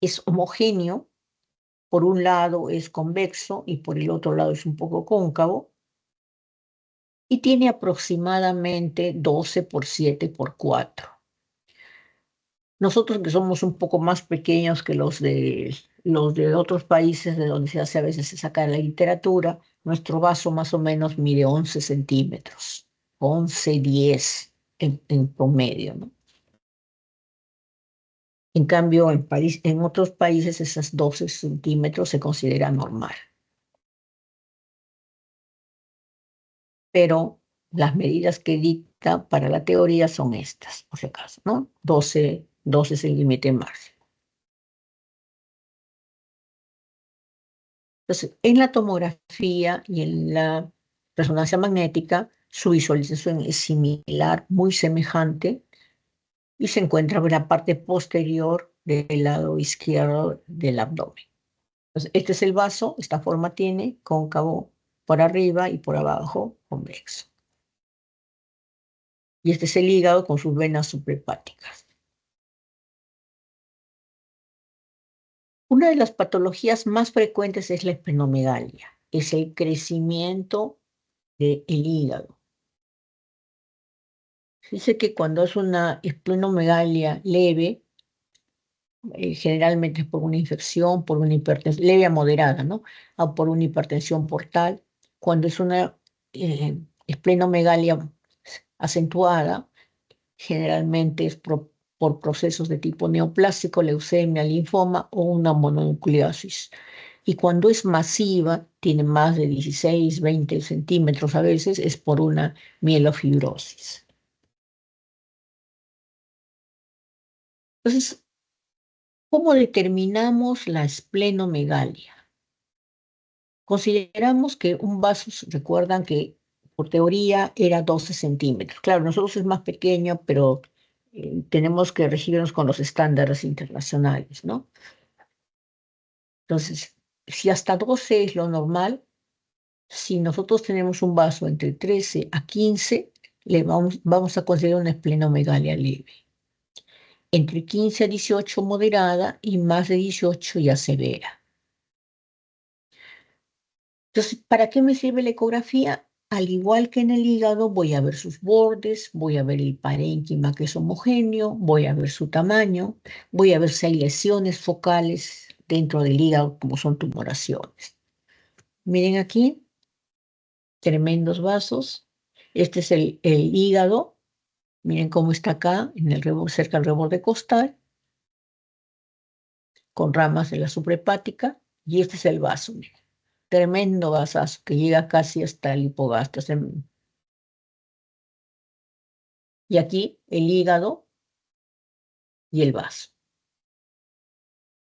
Speaker 1: Es homogéneo, por un lado es convexo y por el otro lado es un poco cóncavo, y tiene aproximadamente 12 por 7 por 4. Nosotros que somos un poco más pequeños que los de otros países de donde se hace a veces se saca la literatura, nuestro vaso más o menos mide 11 centímetros, 11, 10 en promedio, ¿no? En cambio, en otros países esos 12 centímetros se considera normal. Pero las medidas que dicta para la teoría son estas, por si acaso, ¿no? 12 es el límite máximo. Entonces, en la tomografía y en la resonancia magnética, su visualización es similar, muy semejante, y se encuentra en la parte posterior del lado izquierdo del abdomen. Entonces, este es el vaso, esta forma tiene, cóncavo por arriba y por abajo, convexo. Y este es el hígado con sus venas suprahepáticas. Una de las patologías más frecuentes es la esplenomegalia, es el crecimiento del hígado. Dice que cuando es una esplenomegalia leve, generalmente es por una infección, por una hipertensión, leve a moderada, ¿no? O por una hipertensión portal. Cuando es una esplenomegalia acentuada, generalmente es por procesos de tipo neoplásico, leucemia, linfoma o una mononucleosis. Y cuando es masiva, tiene más de 16, 20 centímetros a veces, es por una mielofibrosis. Entonces, ¿cómo determinamos la esplenomegalia? Consideramos que un vaso, recuerdan que por teoría era 12 centímetros. Claro, nosotros es más pequeño, pero tenemos que regirnos con los estándares internacionales, ¿no? Entonces, si hasta 12 es lo normal, si nosotros tenemos un vaso entre 13 a 15, vamos a considerar una esplenomegalia leve. Entre 15 a 18 moderada y más de 18 ya severa. Entonces, ¿para qué me sirve la ecografía? Al igual que en el hígado, voy a ver sus bordes, voy a ver el parénquima que es homogéneo, voy a ver su tamaño, voy a ver si hay lesiones focales dentro del hígado, como son tumoraciones. Miren aquí, tremendos vasos. Este es el hígado. Miren cómo está acá, cerca del reborde costal, con ramas de la suprahepática. Y este es el vaso, miren. Tremendo vasazo que llega casi hasta el hipogastro. Y aquí el hígado y el vaso.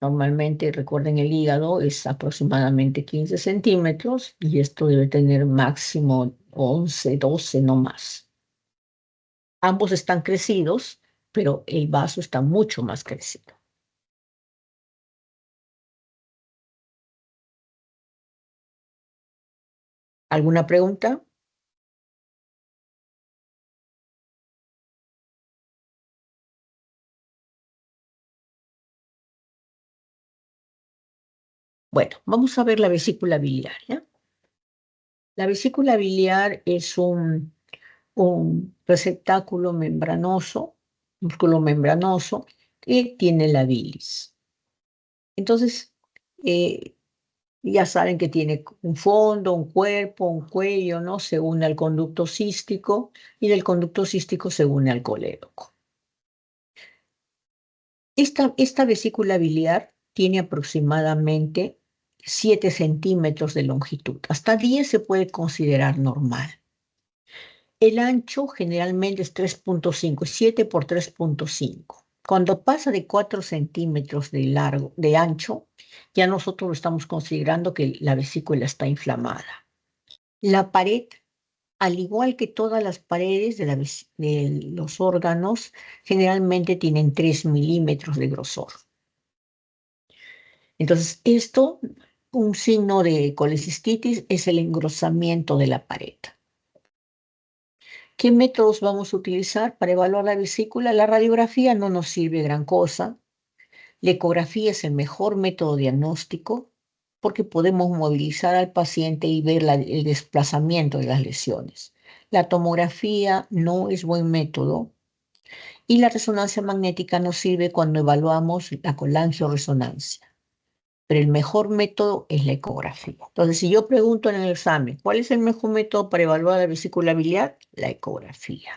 Speaker 1: Normalmente, recuerden, el hígado es aproximadamente 15 centímetros y esto debe tener máximo 11, 12, no más. Ambos están crecidos, pero el vaso está mucho más crecido. ¿Alguna pregunta? Bueno, vamos a ver la vesícula biliar, ¿ya? La vesícula biliar es un receptáculo membranoso, músculo membranoso, que tiene la bilis. Entonces, ya saben que tiene un fondo, un cuerpo, un cuello, ¿no? Se une al conducto cístico y del conducto cístico se une al colédoco. Esta vesícula biliar tiene aproximadamente 7 centímetros de longitud. Hasta 10 se puede considerar normal. El ancho generalmente es 3.5, 7 por 3.5. Cuando pasa de 4 centímetros de ancho, ya nosotros estamos considerando que la vesícula está inflamada. La pared, al igual que todas las paredes de los órganos, generalmente tienen 3 milímetros de grosor. Entonces, un signo de colecistitis, es el engrosamiento de la pared. ¿Qué métodos vamos a utilizar para evaluar la vesícula? La radiografía no nos sirve gran cosa. La ecografía es el mejor método diagnóstico porque podemos movilizar al paciente y ver el desplazamiento de las lesiones. La tomografía no es buen método y la resonancia magnética nos sirve cuando evaluamos la colangioresonancia. Pero el mejor método es la ecografía. Entonces, si yo pregunto en el examen, ¿cuál es el mejor método para evaluar la vesícula biliar? La ecografía.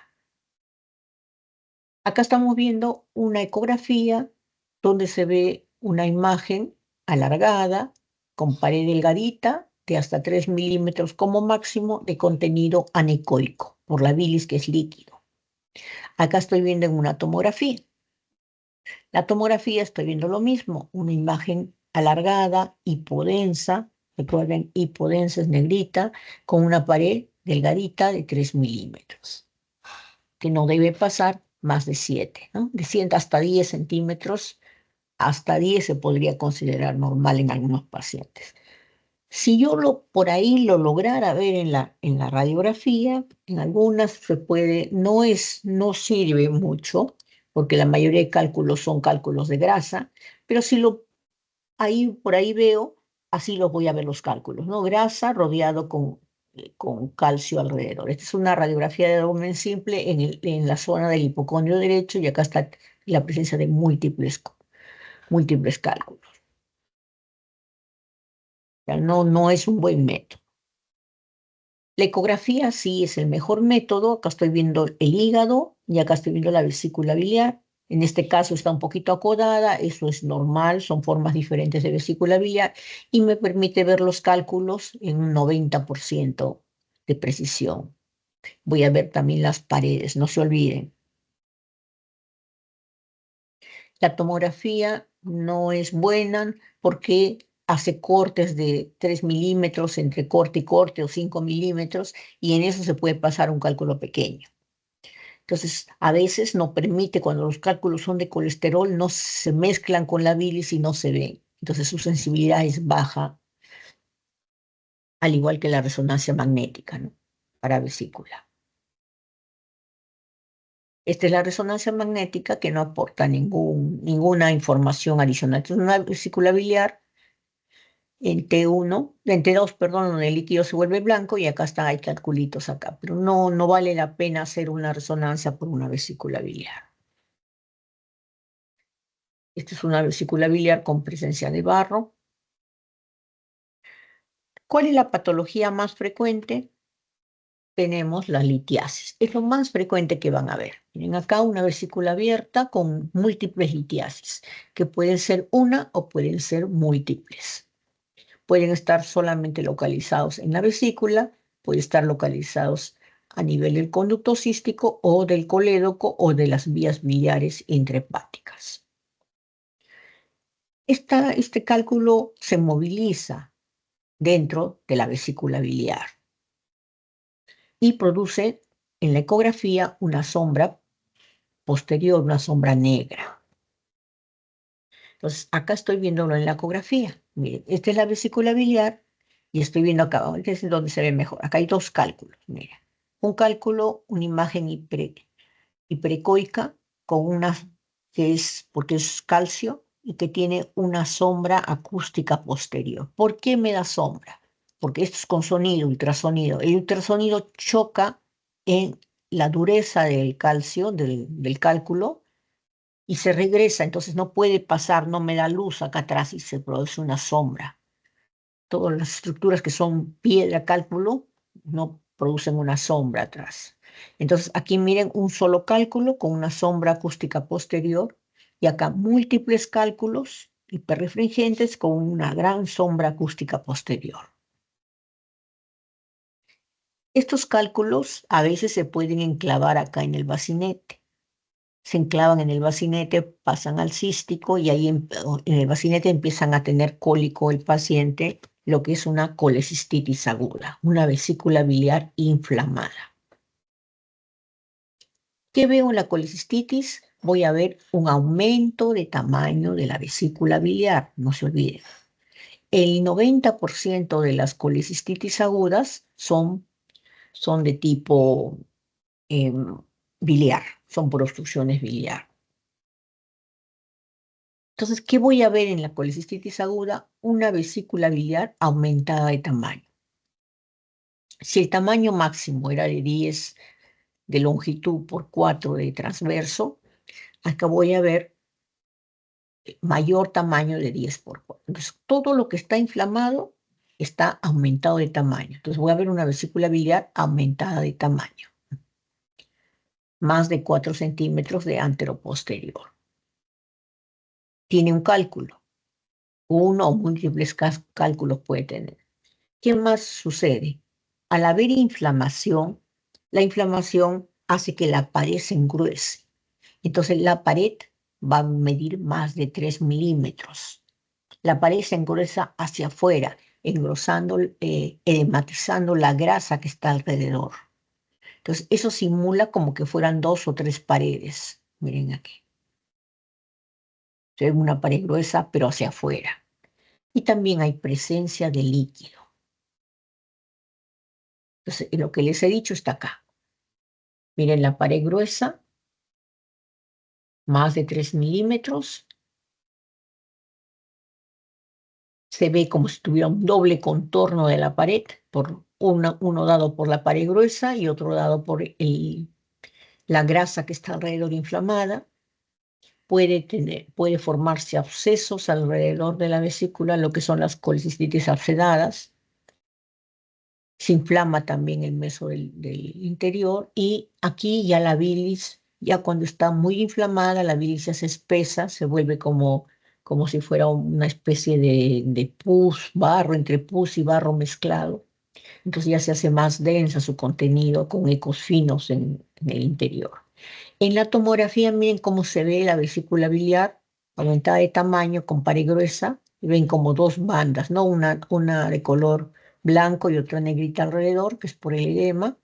Speaker 1: Acá estamos viendo una ecografía donde se ve una imagen alargada con pared delgadita de hasta 3 milímetros como máximo de contenido anecoico por la bilis, que es líquido. Acá estoy viendo en una tomografía. La tomografía estoy viendo lo mismo, una imagen alargada, hipodensa, recuerden, hipodensa es negrita, con una pared delgadita de 3 milímetros, que no debe pasar más de 7, ¿no? De 100 hasta 10 centímetros, hasta 10 se podría considerar normal en algunos pacientes. Si yo por ahí lo lograra ver en la radiografía, en algunas se puede, no sirve mucho, porque la mayoría de cálculos son cálculos de grasa, pero si por ahí veo, así los voy a ver los cálculos, ¿no? Grasa rodeado con calcio alrededor. Esta es una radiografía de abdomen simple en la zona del hipocondrio derecho y acá está la presencia de múltiples cálculos. O sea, no es un buen método. La ecografía sí es el mejor método. Acá estoy viendo el hígado y acá estoy viendo la vesícula biliar. En este caso está un poquito acodada, eso es normal, son formas diferentes de vesícula biliar y me permite ver los cálculos en un 90% de precisión. Voy a ver también las paredes, no se olviden. La tomografía no es buena porque hace cortes de 3 milímetros entre corte y corte o 5 milímetros y en eso se puede pasar un cálculo pequeño. Entonces, a veces no permite, cuando los cálculos son de colesterol, no se mezclan con la bilis y no se ven. Entonces, su sensibilidad es baja, al igual que la resonancia magnética, ¿no? Para vesícula. Esta es la resonancia magnética que no aporta ninguna información adicional. Entonces, una vesícula biliar en T2, perdón, donde el líquido se vuelve blanco y acá hay calculitos acá, pero no vale la pena hacer una resonancia por una vesícula biliar. Esta es una vesícula biliar con presencia de barro. ¿Cuál es la patología más frecuente? Tenemos la litiasis. Es lo más frecuente que van a ver. Miren acá una vesícula abierta con múltiples litiasis, que pueden ser una o pueden ser múltiples. Pueden estar solamente localizados en la vesícula, pueden estar localizados a nivel del conducto cístico o del colédoco o de las vías biliares intrahepáticas. Este cálculo se moviliza dentro de la vesícula biliar y produce en la ecografía una sombra posterior, una sombra negra. Entonces, acá estoy viéndolo en la ecografía. Miren, esta es la vesícula biliar y estoy viendo acá, este es donde se ve mejor. Acá hay dos cálculos, mira. Un cálculo, una imagen hiperecoica con porque es calcio y que tiene una sombra acústica posterior. ¿Por qué me da sombra? Porque esto es con sonido, ultrasonido. El ultrasonido choca en la dureza del calcio, del cálculo, y se regresa, entonces no puede pasar, no me da luz acá atrás y se produce una sombra. Todas las estructuras que son piedra, cálculo, no producen una sombra atrás. Entonces aquí miren un solo cálculo con una sombra acústica posterior y acá múltiples cálculos hiperrefringentes con una gran sombra acústica posterior. Estos cálculos a veces se pueden enclavar acá en el bacinete. Se enclavan en el bacinete, pasan al cístico y ahí en el bacinete empiezan a tener cólico el paciente, lo que es una colecistitis aguda, una vesícula biliar inflamada. ¿Qué veo en la colecistitis? Voy a ver un aumento de tamaño de la vesícula biliar, no se olviden. El 90% de las colecistitis agudas son de tipo biliar, son por obstrucciones biliar. Entonces, ¿qué voy a ver en la colecistitis aguda? Una vesícula biliar aumentada de tamaño. Si el tamaño máximo era de 10 de longitud por 4 de transverso, acá voy a ver mayor tamaño de 10 por 4. Entonces, todo lo que está inflamado está aumentado de tamaño. Entonces, voy a ver una vesícula biliar aumentada de tamaño. Más de 4 centímetros de anteroposterior. Tiene un cálculo. Uno o múltiples cálculos puede tener. ¿Qué más sucede? Al haber inflamación, la inflamación hace que la pared se engruese. Entonces la pared va a medir más de 3 milímetros. La pared se engruesa hacia afuera, engrosando, edematizando la grasa que está alrededor. Entonces eso simula como que fueran 2 o 3 paredes. Miren aquí. Es una pared gruesa, pero hacia afuera. Y también hay presencia de líquido. Entonces, lo que les he dicho está acá. Miren la pared gruesa, más de 3 milímetros. Se ve como si tuviera un doble contorno de la pared, uno dado por la pared gruesa y otro dado por la grasa que está alrededor inflamada. Puede formarse abscesos alrededor de la vesícula, lo que son las colecistitis abscedadas. Se inflama también el meso del interior y aquí ya la bilis, ya cuando está muy inflamada, la bilis ya se espesa, se vuelve como si fuera una especie de pus, barro, entre pus y barro mezclado. Entonces ya se hace más densa su contenido con ecos finos en el interior. En la tomografía miren cómo se ve la vesícula biliar aumentada de tamaño con pared gruesa. Ven como dos bandas, ¿no? Una de color blanco y otra negrita alrededor, que es por el edema.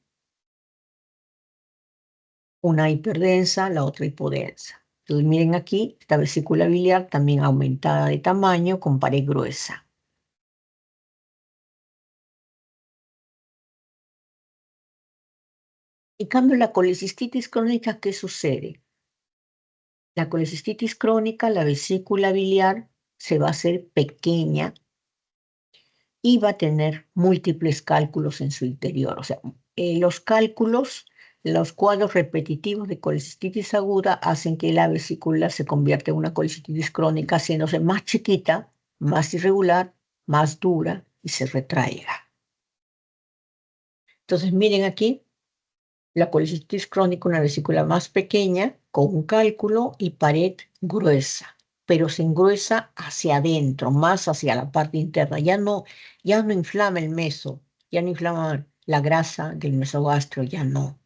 Speaker 1: Una hiperdensa, la otra hipodensa. Entonces miren aquí, esta vesícula biliar también aumentada de tamaño con pared gruesa. En cambio, la colecistitis crónica, ¿qué sucede? La colecistitis crónica, la vesícula biliar se va a hacer pequeña y va a tener múltiples cálculos en su interior. O sea, los cálculos, los cuadros repetitivos de colecistitis aguda hacen que la vesícula se convierta en una colecistitis crónica, haciéndose más chiquita, más irregular, más dura y se retraiga. Entonces, miren aquí, la colecistitis crónica, una vesícula más pequeña, con un cálculo y pared gruesa, pero se engruesa hacia adentro, más hacia la parte interna. Ya no inflama el meso, ya no inflama la grasa del mesogastrio, ya no.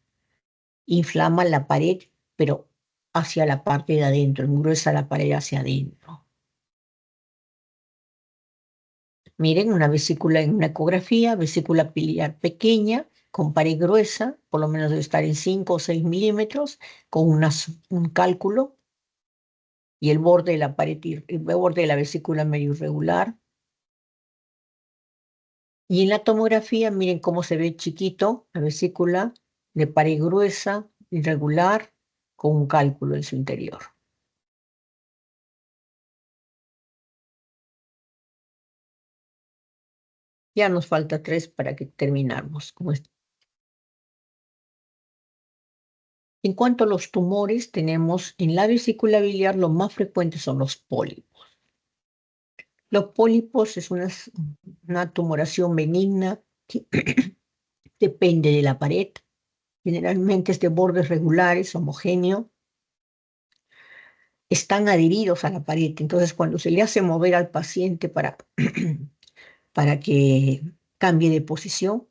Speaker 1: Inflama la pared, pero hacia la parte de adentro, engruesa la pared hacia adentro. Miren, una vesícula en una ecografía, vesícula biliar pequeña, con pared gruesa, por lo menos debe estar en 5 o 6 milímetros, con un cálculo, y el borde de la pared, el borde de la vesícula medio irregular. Y en la tomografía, miren cómo se ve chiquito la vesícula de pared gruesa, irregular, con un cálculo en su interior. Ya nos falta 3 para que terminamos con esto. En cuanto a los tumores, tenemos en la vesícula biliar, lo más frecuente son los pólipos. Los pólipos es una tumoración benigna que depende de la pared. Generalmente es de bordes regulares, homogéneo. están adheridos a la pared. Entonces, cuando se le hace mover al paciente para que cambie de posición,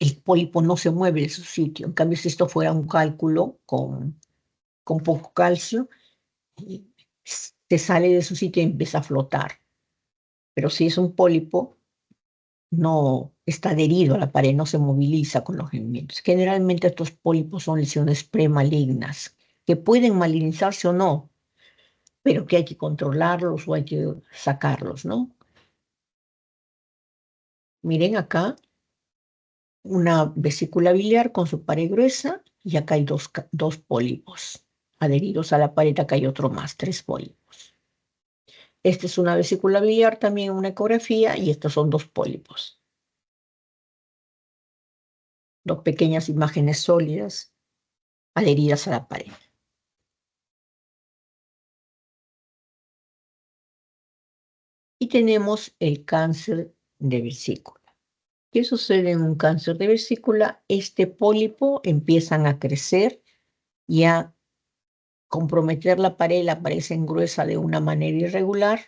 Speaker 1: el pólipo no se mueve de su sitio. En cambio, si esto fuera un cálculo con poco calcio, se sale de su sitio y empieza a flotar. Pero si es un pólipo, no está adherido a la pared, no se moviliza con los movimientos. Generalmente estos pólipos son lesiones premalignas, que pueden malignizarse o no, pero que hay que controlarlos o hay que sacarlos, ¿no? Miren acá, una vesícula biliar con su pared gruesa y acá hay dos pólipos adheridos a la pared, acá hay otro más, 3 pólipos. Esta es una vesícula biliar, también una ecografía, y estos son 2 pólipos. 2 pequeñas imágenes sólidas adheridas a la pared. Y tenemos el cáncer de vesícula. ¿Qué sucede en un cáncer de vesícula? Este pólipo empiezan a crecer y a comprometer la pared se engruesa de una manera irregular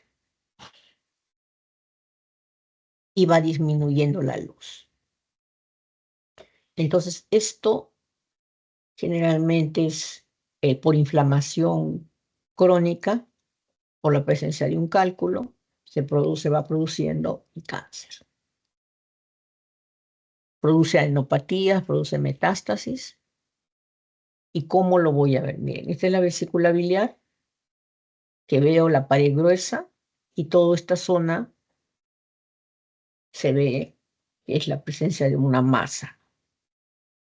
Speaker 1: y va disminuyendo la luz. Entonces, esto generalmente es por inflamación crónica, por la presencia de un cálculo, va produciendo el cáncer. Produce adenopatías, produce metástasis. ¿Y cómo lo voy a ver? Miren, esta es la vesícula biliar, que veo la pared gruesa y toda esta zona se ve que es la presencia de una masa,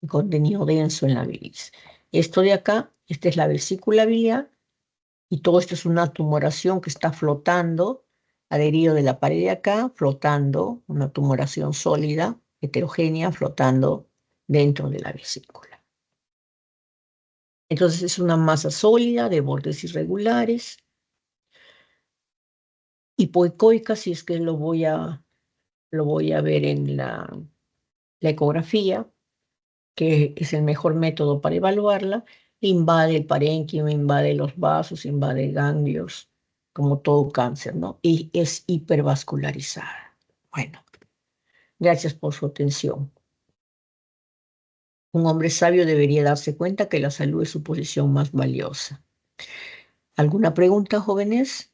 Speaker 1: un contenido denso en la bilis. Esto de acá, esta es la vesícula biliar y todo esto es una tumoración que está flotando, adherido de la pared de acá, flotando, una tumoración sólida, heterogénea, flotando dentro de la vesícula. Entonces es una masa sólida de bordes irregulares, hipoecoica, si es que lo voy a ver en la ecografía, que es el mejor método para evaluarla. Invade el parénquima, invade los vasos, invade ganglios, como todo cáncer, ¿no? Y es hipervascularizada. Bueno, gracias por su atención. Un hombre sabio debería darse cuenta que la salud es su posición más valiosa. ¿Alguna pregunta, jóvenes?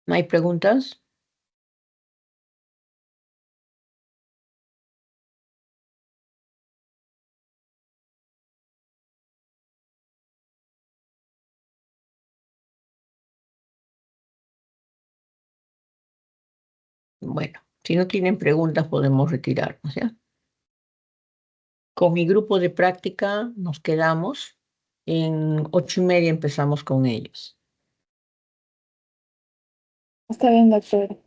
Speaker 1: ¿No hay preguntas? Bueno, si no tienen preguntas podemos retirarnos, ¿ya? Con mi grupo de práctica nos quedamos. En 8:30 empezamos con ellos.
Speaker 2: Está bien, doctor.